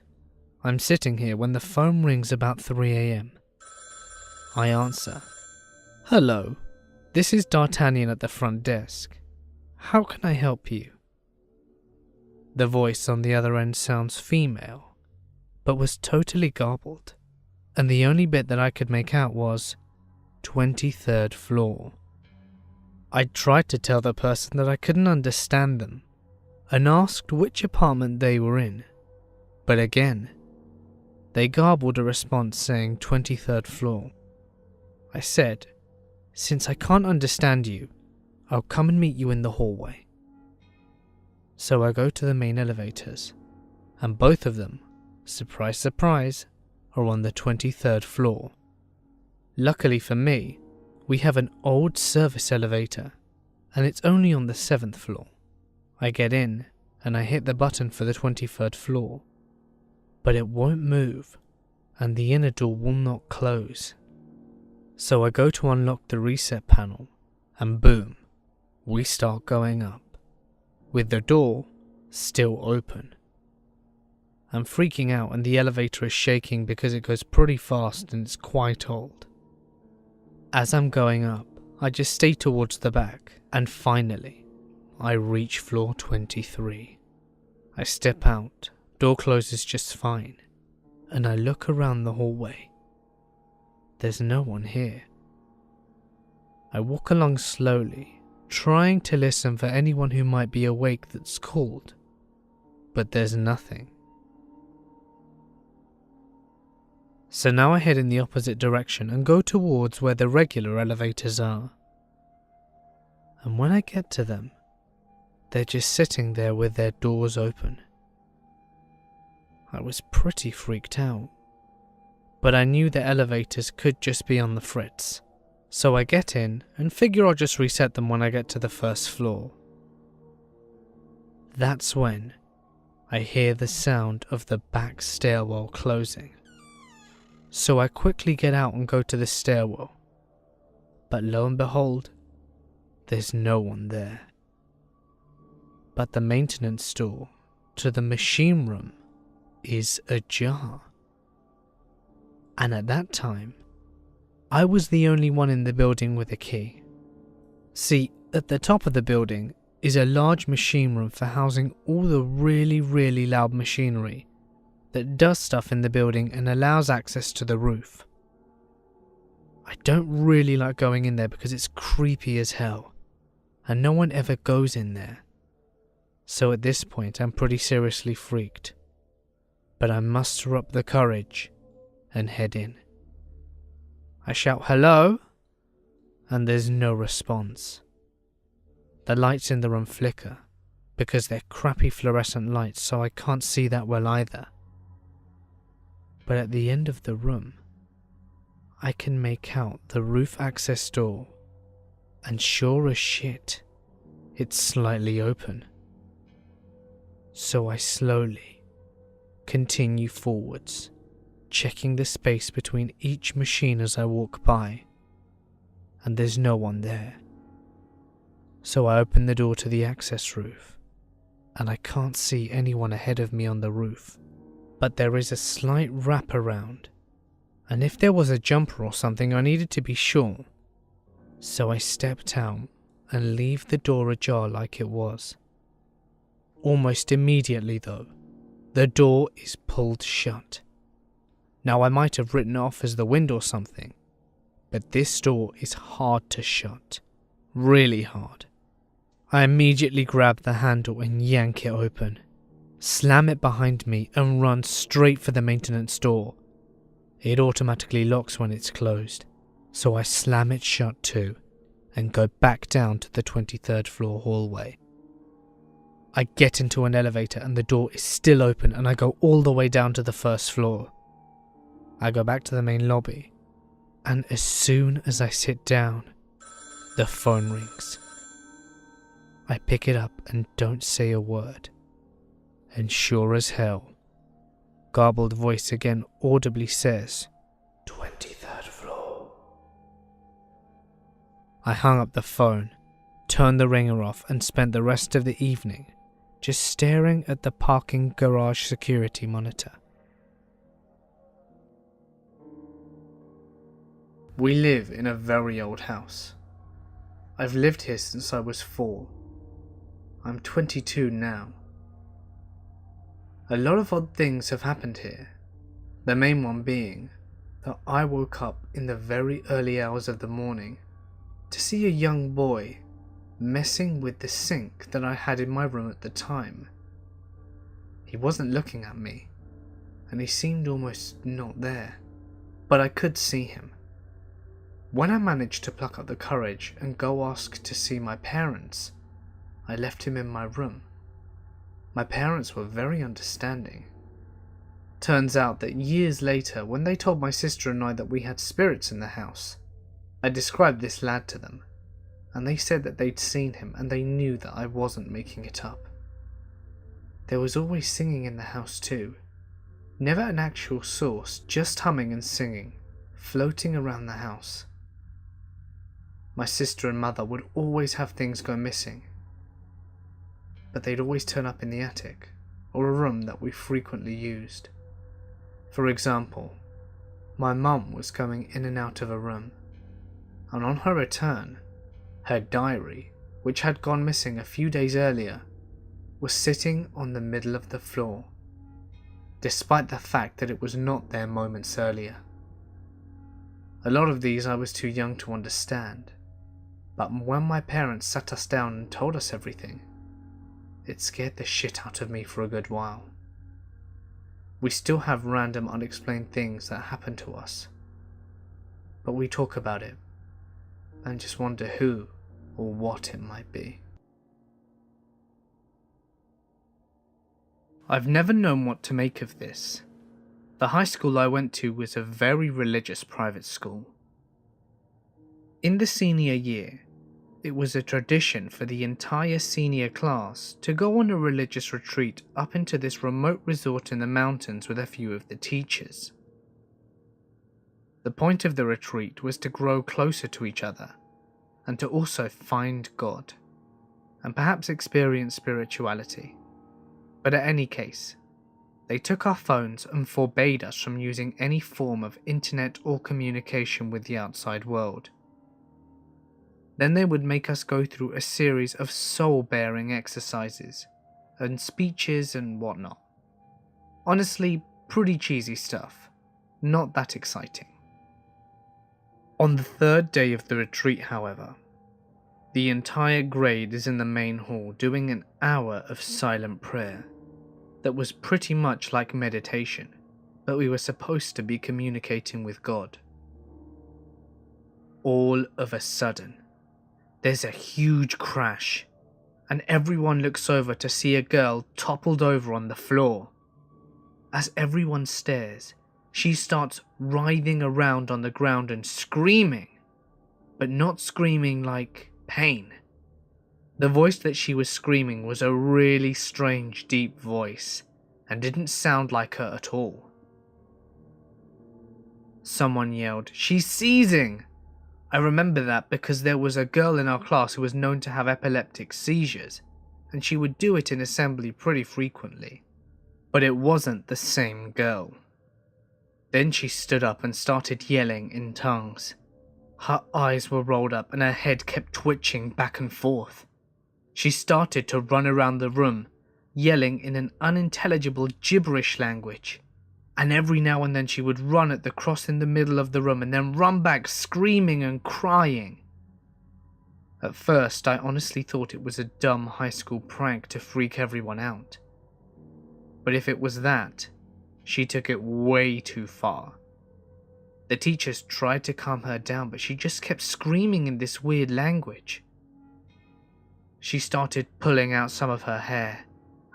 I'm sitting here when the phone rings about 3 a.m. I answer. "Hello, this is D'Artagnan at the front desk. How can I help you?" The voice on the other end sounds female, but was totally garbled, and the only bit that I could make out was 23rd floor. I tried to tell the person that I couldn't understand them and asked which apartment they were in, but again, they garbled a response saying 23rd floor. I said, "Since I can't understand you, I'll come and meet you in the hallway." So I go to the main elevators, and both of them, surprise surprise, are on the 23rd floor. Luckily for me, we have an old service elevator, and it's only on the 7th floor. I get in, and I hit the button for the 23rd floor, but it won't move, and the inner door will not close. So I go to unlock the reset panel, and boom, we start going up, with the door still open. I'm freaking out and the elevator is shaking because it goes pretty fast and it's quite old. As I'm going up, I just stay towards the back, and finally, I reach floor 23. I step out, door closes just fine, and I look around the hallway. There's no one here. I walk along slowly, trying to listen for anyone who might be awake that's called, but there's nothing. So now I head in the opposite direction and go towards where the regular elevators are. And when I get to them, they're just sitting there with their doors open. I was pretty freaked out, but I knew the elevators could just be on the fritz. So I get in and figure I'll just reset them when I get to the first floor. That's when I hear the sound of the back stairwell closing. So I quickly get out and go to the stairwell. But lo and behold, there's no one there. But the maintenance door to the machine room is ajar. And at that time, I was the only one in the building with a key. See, at the top of the building is a large machine room for housing all the really loud machinery that does stuff in the building and allows access to the roof. I don't really like going in there because it's creepy as hell, and no one ever goes in there. So at this point I'm pretty seriously freaked, but I muster up the courage and head in. I shout "hello," and there's no response. The lights in the room flicker because they're crappy fluorescent lights, so I can't see that well either. But at the end of the room, I can make out the roof access door, and sure as shit, it's slightly open. So I slowly continue forwards, checking the space between each machine as I walk by, and there's no one there. So I open the door to the access roof, and I can't see anyone ahead of me on the roof, but there is a slight wrap around, and if there was a jumper or something I needed to be sure, So I stepped out and leave the door ajar like it was. Almost immediately though, the door is pulled shut. Now I might have written it off as the wind or something, but this door is hard to shut. Really hard. I immediately grab the handle and yank it open, slam it behind me and run straight for the maintenance door. It automatically locks when it's closed, so I slam it shut too and go back down to the 23rd floor hallway. I get into an elevator and the door is still open and I go all the way down to the first floor. I go back to the main lobby, and as soon as I sit down, the phone rings. I pick it up and don't say a word. And sure as hell, garbled voice again audibly says, 23rd floor. I hung up the phone, turned the ringer off and spent the rest of the evening just staring at the parking garage security monitor. We live in a very old house. I've lived here since I was 4. I'm 22 now. A lot of odd things have happened here, the main one being that I woke up in the very early hours of the morning to see a young boy messing with the sink that I had in my room at the time. He wasn't looking at me, and he seemed almost not there, but I could see him. When I managed to pluck up the courage and go ask to see my parents, I left him in my room. My parents were very understanding. Turns out that years later, when they told my sister and I that we had spirits in the house, I described this lad to them, and they said that they'd seen him and they knew that I wasn't making it up. There was always singing in the house too. Never an actual source, just humming and singing, floating around the house. My sister and mother would always have things go missing, but they'd always turn up in the attic, or a room that we frequently used. For example, my mum was going in and out of a room, and on her return, her diary, which had gone missing a few days earlier, was sitting on the middle of the floor, despite the fact that it was not there moments earlier. A lot of these I was too young to understand, but when my parents sat us down and told us everything, it scared the shit out of me for a good while. We still have random unexplained things that happen to us, but we talk about it and just wonder who or what it might be. I've never known what to make of this. The high school I went to was a very religious private school. In the senior year, it was a tradition for the entire senior class to go on a religious retreat up into this remote resort in the mountains with a few of the teachers. The point of the retreat was to grow closer to each other and to also find God and perhaps experience spirituality. But in any case, they took our phones and forbade us from using any form of internet or communication with the outside world. Then they would make us go through a series of soul-bearing exercises and speeches and whatnot. Honestly, pretty cheesy stuff, not that exciting. On the 3rd day of the retreat, however, the entire grade is in the main hall doing an hour of silent prayer that was pretty much like meditation, but we were supposed to be communicating with God. All of a sudden, there's a huge crash, and everyone looks over to see a girl toppled over on the floor. As everyone stares, she starts writhing around on the ground and screaming, but not screaming like pain. The voice that she was screaming was a really strange, deep voice, and didn't sound like her at all. Someone yelled, "She's seizing!" I remember that because there was a girl in our class who was known to have epileptic seizures, and she would do it in assembly pretty frequently. But it wasn't the same girl. Then she stood up and started yelling in tongues. Her eyes were rolled up and her head kept twitching back and forth. She started to run around the room, yelling in an unintelligible gibberish language. And every now and then she would run at the cross in the middle of the room and then run back screaming and crying. At first, I honestly thought it was a dumb high school prank to freak everyone out. But if it was that, she took it way too far. The teachers tried to calm her down, but she just kept screaming in this weird language. She started pulling out some of her hair,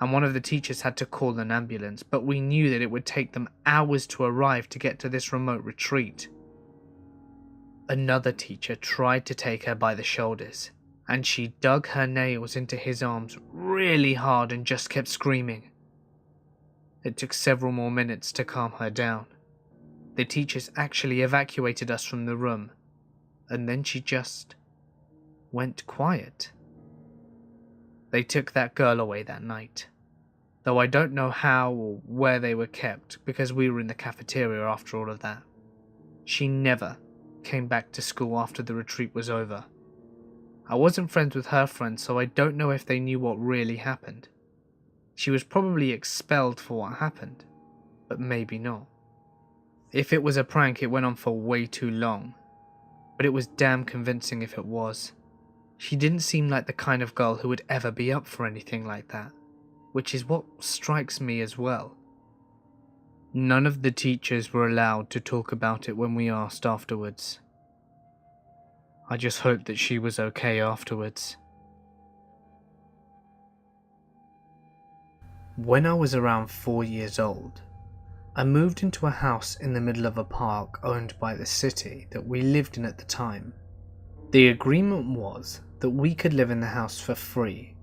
and one of the teachers had to call an ambulance, but we knew that it would take them hours to arrive to get to this remote retreat. Another teacher tried to take her by the shoulders, and she dug her nails into his arms really hard and just kept screaming. It took several more minutes to calm her down. The teachers actually evacuated us from the room, and then she just went quiet. They took that girl away that night, though I don't know how or where they were kept because we were in the cafeteria after all of that. She never came back to school after the retreat was over. I wasn't friends with her friends, so I don't know if they knew what really happened. She was probably expelled for what happened, but maybe not. If it was a prank, it went on for way too long, but it was damn convincing if it was. She didn't seem like the kind of girl who would ever be up for anything like that, which is what strikes me as well. None of the teachers were allowed to talk about it when we asked afterwards. I just hope that she was okay afterwards. When I was around 4 years old, I moved into a house in the middle of a park owned by the city that we lived in at the time. The agreement was that we could live in the house for free,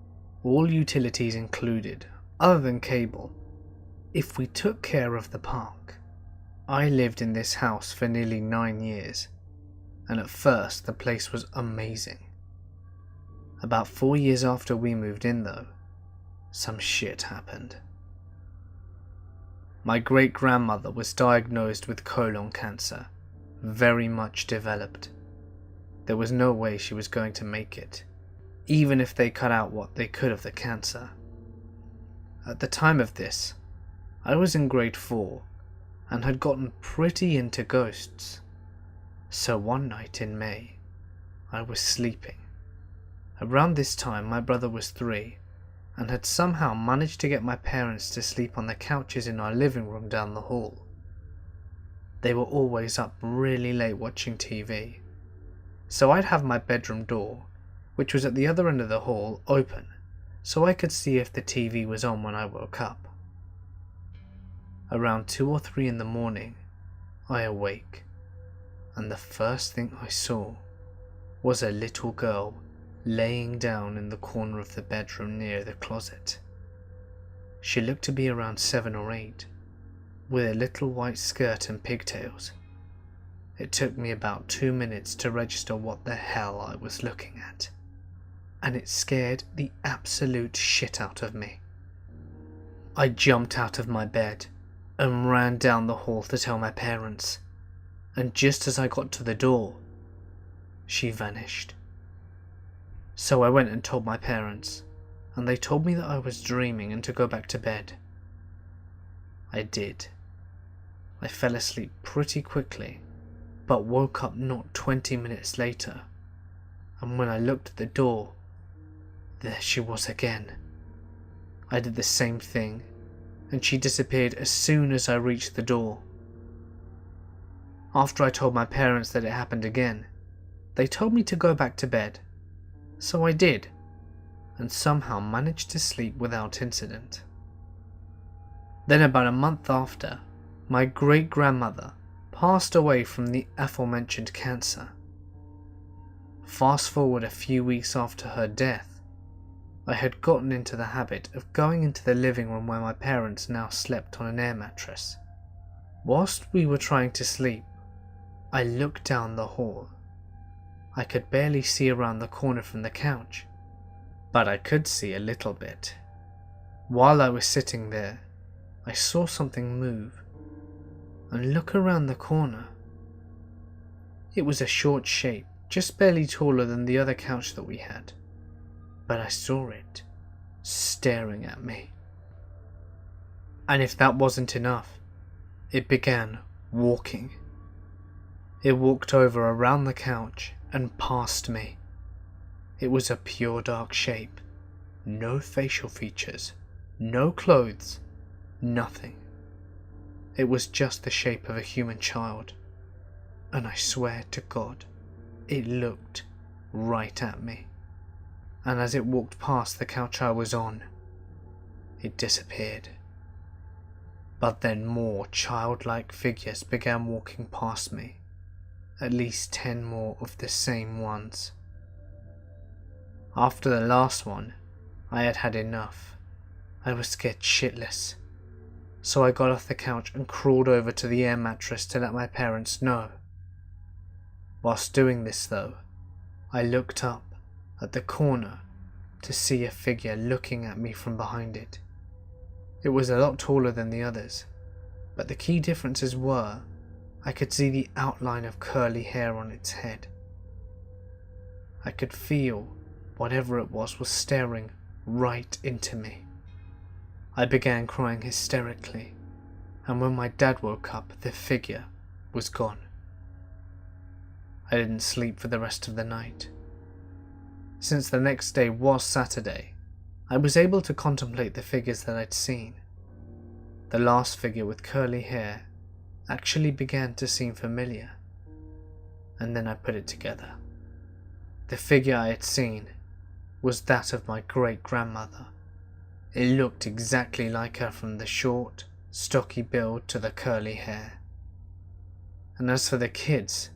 all utilities included, other than cable, if we took care of the park. I lived in this house for nearly 9 years, and at first the place was amazing. About 4 years after we moved in though, some shit happened. My great-grandmother was diagnosed with colon cancer, very much developed. There was no way she was going to make it, even if they cut out what they could of the cancer. At the time of this, I was in grade 4 and had gotten pretty into ghosts. So one night in May, I was sleeping. Around this time my brother was 3 and had somehow managed to get my parents to sleep on the couches in our living room down the hall. They were always up really late watching TV, so I'd have my bedroom door, which was at the other end of the hall, open so I could see if the TV was on when I woke up. Around 2 or 3 in the morning, I awake, and the first thing I saw was a little girl laying down in the corner of the bedroom near the closet. She looked to be around 7 or 8, with a little white skirt and pigtails. It took me about 2 minutes to register what the hell I was looking at, and it scared the absolute shit out of me. I jumped out of my bed and ran down the hall to tell my parents, and just as I got to the door, she vanished. So I went and told my parents, and they told me that I was dreaming and to go back to bed. I did. I fell asleep pretty quickly, but woke up not 20 minutes later, and when I looked at the door, there she was again. I did the same thing, and she disappeared as soon as I reached the door. After I told my parents that it happened again, they told me to go back to bed. So I did, and somehow managed to sleep without incident. Then about a month after, my great-grandmother passed away from the aforementioned cancer. Fast forward a few weeks after her death, I had gotten into the habit of going into the living room where my parents now slept on an air mattress. Whilst we were trying to sleep, I looked down the hall. I could barely see around the corner from the couch, but I could see a little bit. While I was sitting there, I saw something move and look around the corner. It was a short shape, just barely taller than the other couch that we had, but I saw it staring at me. And if that wasn't enough, it began walking. It walked over around the couch and past me. It was a pure dark shape, no facial features, no clothes, nothing. It was just the shape of a human child, and I swear to God, it looked right at me. And as it walked past the couch I was on, it disappeared. But then more childlike figures began walking past me, at least 10 more of the same ones. After the last one, I had had enough. I was scared shitless. So I got off the couch and crawled over to the air mattress to let my parents know. Whilst doing this though, I looked up at the corner to see a figure looking at me from behind it. It was a lot taller than the others, but the key differences were I could see the outline of curly hair on its head. I could feel whatever it was staring right into me. I began crying hysterically, and when my dad woke up, the figure was gone. I didn't sleep for the rest of the night. Since the next day was Saturday, I was able to contemplate the figures that I'd seen. The last figure with curly hair actually began to seem familiar, and then I put it together. The figure I had seen was that of my great-grandmother. It looked exactly like her from the short, stocky build to the curly hair. And as for the kids,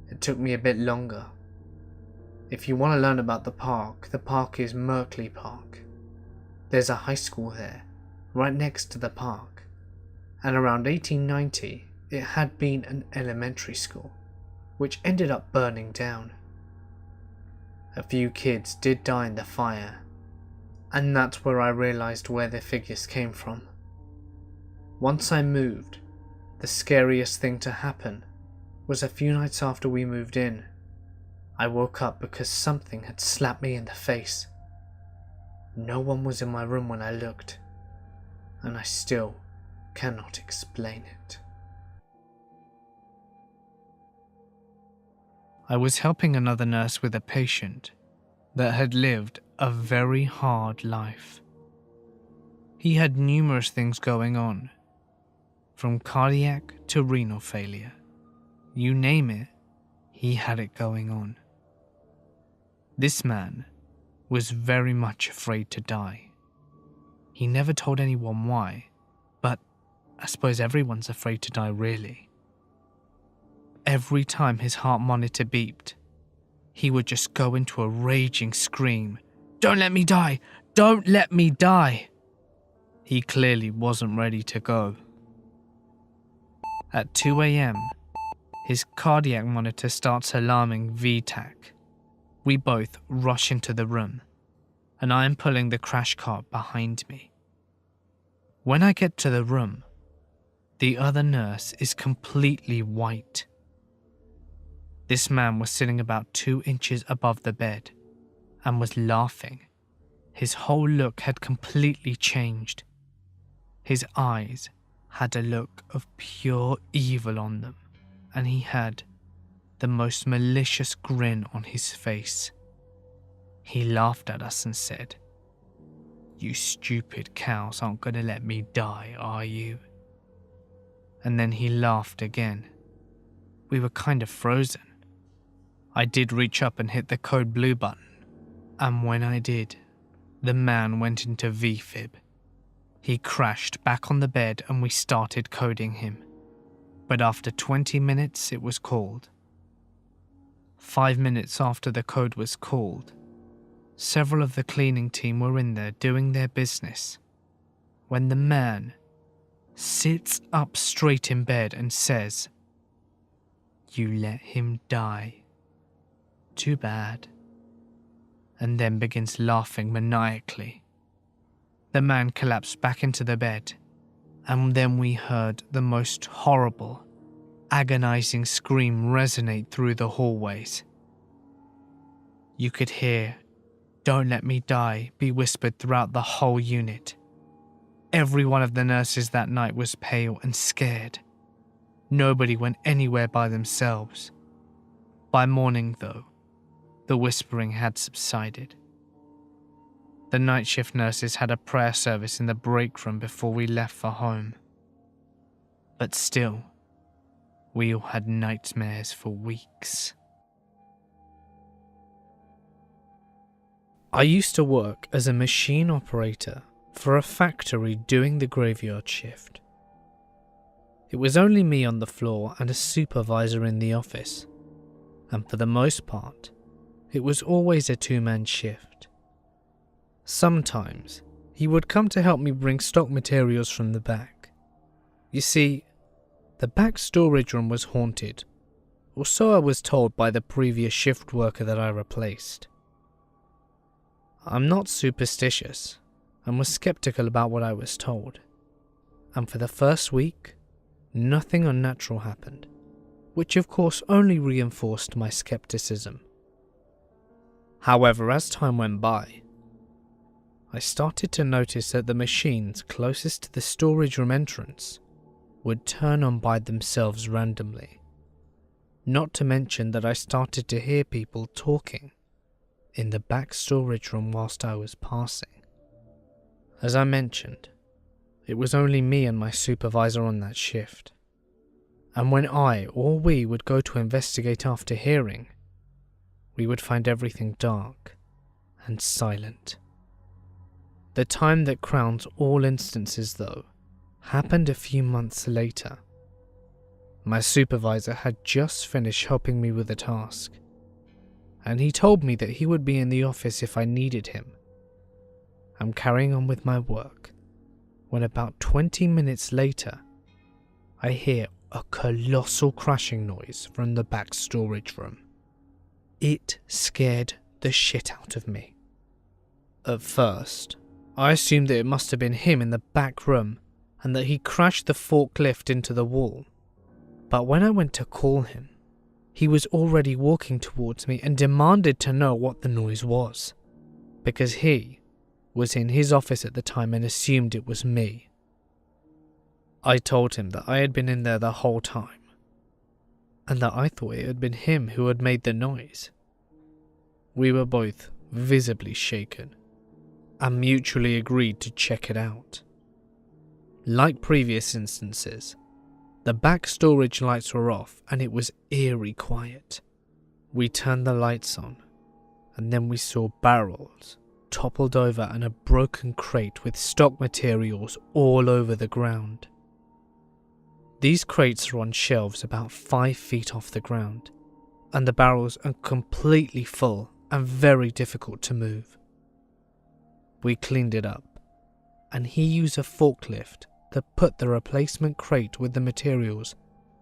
it took me a bit longer. If you want to learn about the park is Merkley Park. There's a high school there, right next to the park, and around 1890 it had been an elementary school, which ended up burning down. A few kids did die in the fire, and that's where I realized where the figures came from. Once I moved, the scariest thing to happen was a few nights after we moved in. I woke up because something had slapped me in the face. No one was in my room when I looked, and I still cannot explain it. I was helping another nurse with a patient that had lived a very hard life. He had numerous things going on, from cardiac to renal failure. You name it, he had it going on. This man was very much afraid to die. He never told anyone why, but I suppose everyone's afraid to die really. Every time his heart monitor beeped, he would just go into a raging scream. "Don't let me die! Don't let me die!" He clearly wasn't ready to go. At 2 a.m, his cardiac monitor starts alarming VTAC. We both rush into the room, and I am pulling the crash cart behind me. When I get to the room, the other nurse is completely white. This man was sitting about 2 inches above the bed and was laughing. His whole look had completely changed. His eyes had a look of pure evil on them, and he had the most malicious grin on his face. He laughed at us and said, "You stupid cows aren't going to let me die, are you?" And then he laughed again. We were kind of frozen. I did reach up and hit the code blue button, and when I did, the man went into VFib. He crashed back on the bed and we started coding him. But after 20 minutes it was called. 5 minutes after the code was called, several of the cleaning team were in there doing their business, when the man sits up straight in bed and says, "You let him die. Too bad," and then begins laughing maniacally. The man collapsed back into the bed, and then we heard the most horrible, agonizing scream resonate through the hallways. You could hear, "Don't let me die," be whispered throughout the whole unit. Every one of the nurses that night was pale and scared. Nobody went anywhere by themselves. By morning, though, the whispering had subsided. The night shift nurses had a prayer service in the break room before we left for home. But still, we all had nightmares for weeks. I used to work as a machine operator for a factory doing the graveyard shift. It was only me on the floor and a supervisor in the office, and for the most part, it was always a two-man shift. Sometimes, he would come to help me bring stock materials from the back. You see, the back storage room was haunted, or so I was told by the previous shift worker that I replaced. I'm not superstitious, and was skeptical about what I was told, and for the first week, nothing unnatural happened, which of course only reinforced my skepticism. However, as time went by, I started to notice that the machines closest to the storage room entrance would turn on by themselves randomly. Not to mention that I started to hear people talking in the back storage room whilst I was passing. As I mentioned, it was only me and my supervisor on that shift, and when I or we would go to investigate after hearing, we would find everything dark and silent. The time that crowns all instances, though, happened a few months later. My supervisor had just finished helping me with a task, and he told me that he would be in the office if I needed him. I'm carrying on with my work when about 20 minutes later, I hear a colossal crashing noise from the back storage room. It scared the shit out of me. At first, I assumed that it must have been him in the back room and that he crashed the forklift into the wall. But when I went to call him, he was already walking towards me and demanded to know what the noise was, because he was in his office at the time and assumed it was me. I told him that I had been in there the whole time, and that I thought it had been him who had made the noise. We were both visibly shaken, and mutually agreed to check it out. Like previous instances, the back storage lights were off and it was eerie quiet. We turned the lights on, and then we saw barrels toppled over and a broken crate with stock materials all over the ground. These crates are on shelves about 5 feet off the ground, and the barrels are completely full and very difficult to move. We cleaned it up, and he used a forklift to put the replacement crate with the materials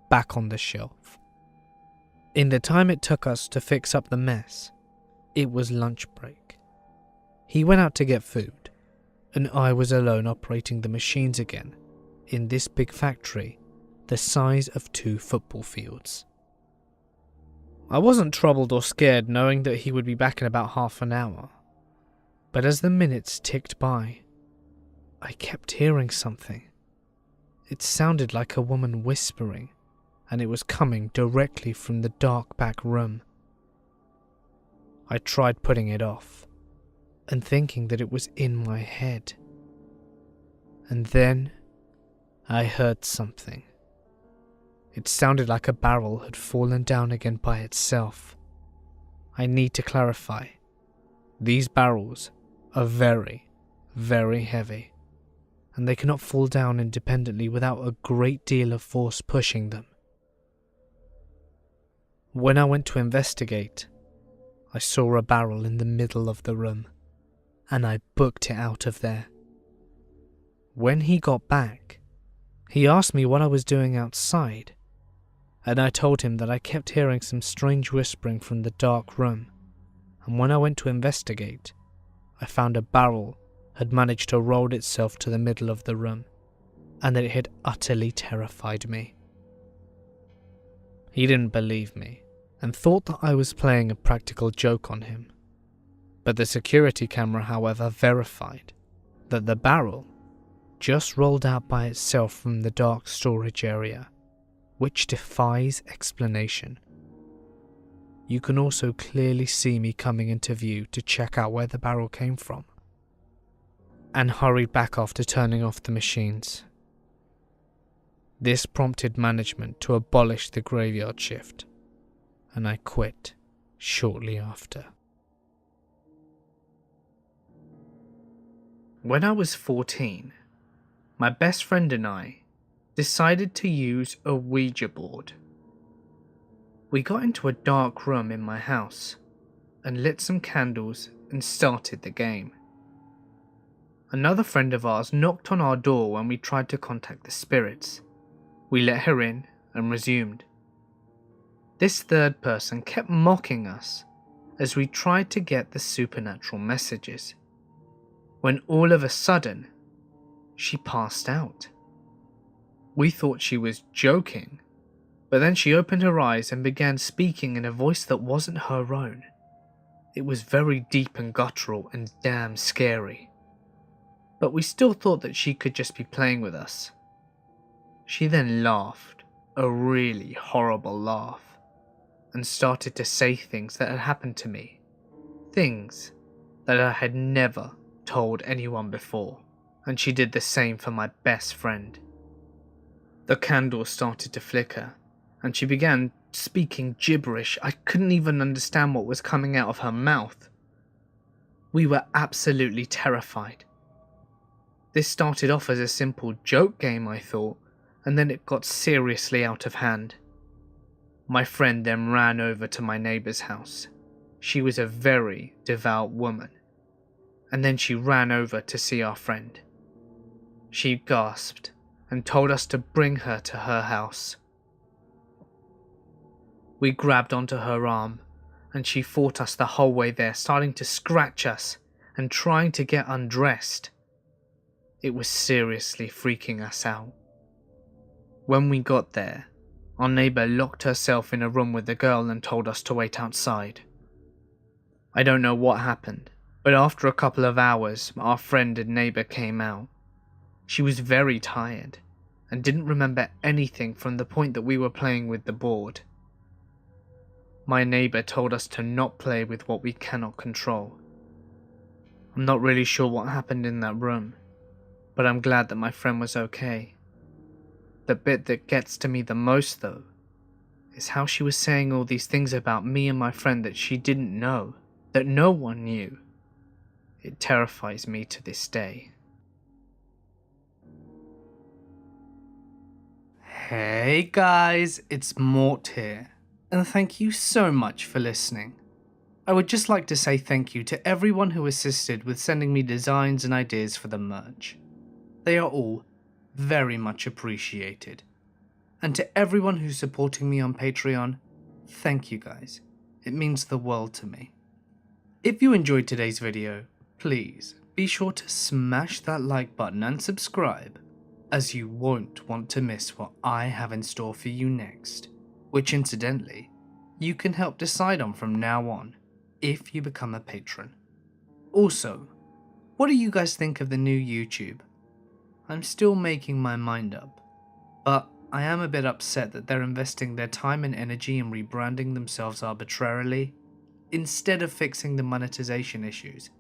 back on the shelf. In the time it took us to fix up the mess, it was lunch break. He went out to get food, and I was alone operating the machines again in this big factory the size of 2 football fields. I wasn't troubled or scared knowing that he would be back in about half an hour, but as the minutes ticked by, I kept hearing something. It sounded like a woman whispering, and it was coming directly from the dark back room. I tried putting it off, and thinking that it was in my head. And then I heard something. It sounded like a barrel had fallen down again by itself. I need to clarify. These barrels are very, very heavy, and they cannot fall down independently without a great deal of force pushing them. When I went to investigate, I saw a barrel in the middle of the room, and I booked it out of there. When he got back, he asked me what I was doing outside, and I told him that I kept hearing some strange whispering from the dark room, and when I went to investigate, I found a barrel had managed to roll itself to the middle of the room, and that it had utterly terrified me. He didn't believe me and thought that I was playing a practical joke on him. But the security camera, however, verified that the barrel just rolled out by itself from the dark storage area, which defies explanation. You can also clearly see me coming into view to check out where the barrel came from, and hurried back after turning off the machines. This prompted management to abolish the graveyard shift, and I quit shortly after. When I was 14, my best friend and I decided to use a Ouija board. We got into a dark room in my house and lit some candles and started the game. Another friend of ours knocked on our door when we tried to contact the spirits. We let her in and resumed. This third person kept mocking us as we tried to get the supernatural messages, when all of a sudden, she passed out. We thought she was joking, but then she opened her eyes and began speaking in a voice that wasn't her own. It was very deep and guttural and damn scary. But we still thought that she could just be playing with us. She then laughed, a really horrible laugh, and started to say things that had happened to me. Things that I had never told anyone before, and she did the same for my best friend. The candle started to flicker, and she began speaking gibberish. I couldn't even understand what was coming out of her mouth. We were absolutely terrified. This started off as a simple joke game, I thought, and then it got seriously out of hand. My friend then ran over to my neighbour's house. She was a very devout woman, and then she ran over to see our friend. She gasped and told us to bring her to her house. We grabbed onto her arm, and she fought us the whole way there, starting to scratch us and trying to get undressed. It was seriously freaking us out. When we got there, our neighbour locked herself in a room with the girl and told us to wait outside. I don't know what happened, but after a couple of hours, our friend and neighbour came out. She was very tired and didn't remember anything from the point that we were playing with the board. My neighbour told us to not play with what we cannot control. I'm not really sure what happened in that room, but I'm glad that my friend was okay. The bit that gets to me the most, though, is how she was saying all these things about me and my friend that she didn't know, that no one knew. It terrifies me to this day. Hey guys, it's Mort here, and thank you so much for listening. I would just like to say thank you to everyone who assisted with sending me designs and ideas for the merch. They are all very much appreciated. And to everyone who's supporting me on Patreon, thank you guys. It means the world to me. If you enjoyed today's video, please be sure to smash that like button and subscribe, as you won't want to miss what I have in store for you next, which incidentally, you can help decide on from now on if you become a patron. Also, what do you guys think of the new YouTube? I'm still making my mind up, but I am a bit upset that they're investing their time and energy in rebranding themselves arbitrarily, instead of fixing the monetization issues,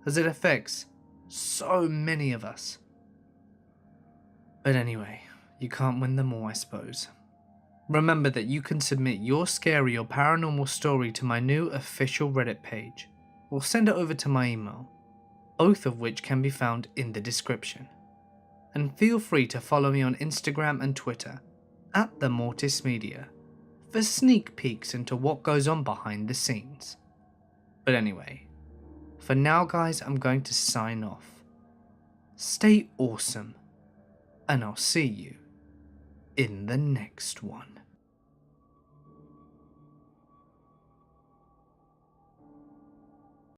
as it affects so many of us. But anyway, you can't win them all, I suppose. Remember that you can submit your scary or paranormal story to my new official Reddit page, or send it over to my email, both of which can be found in the description. And feel free to follow me on Instagram and Twitter @TheMortisMedia for sneak peeks into what goes on behind the scenes. But anyway, for now guys, I'm going to sign off. Stay awesome, and I'll see you in the next one.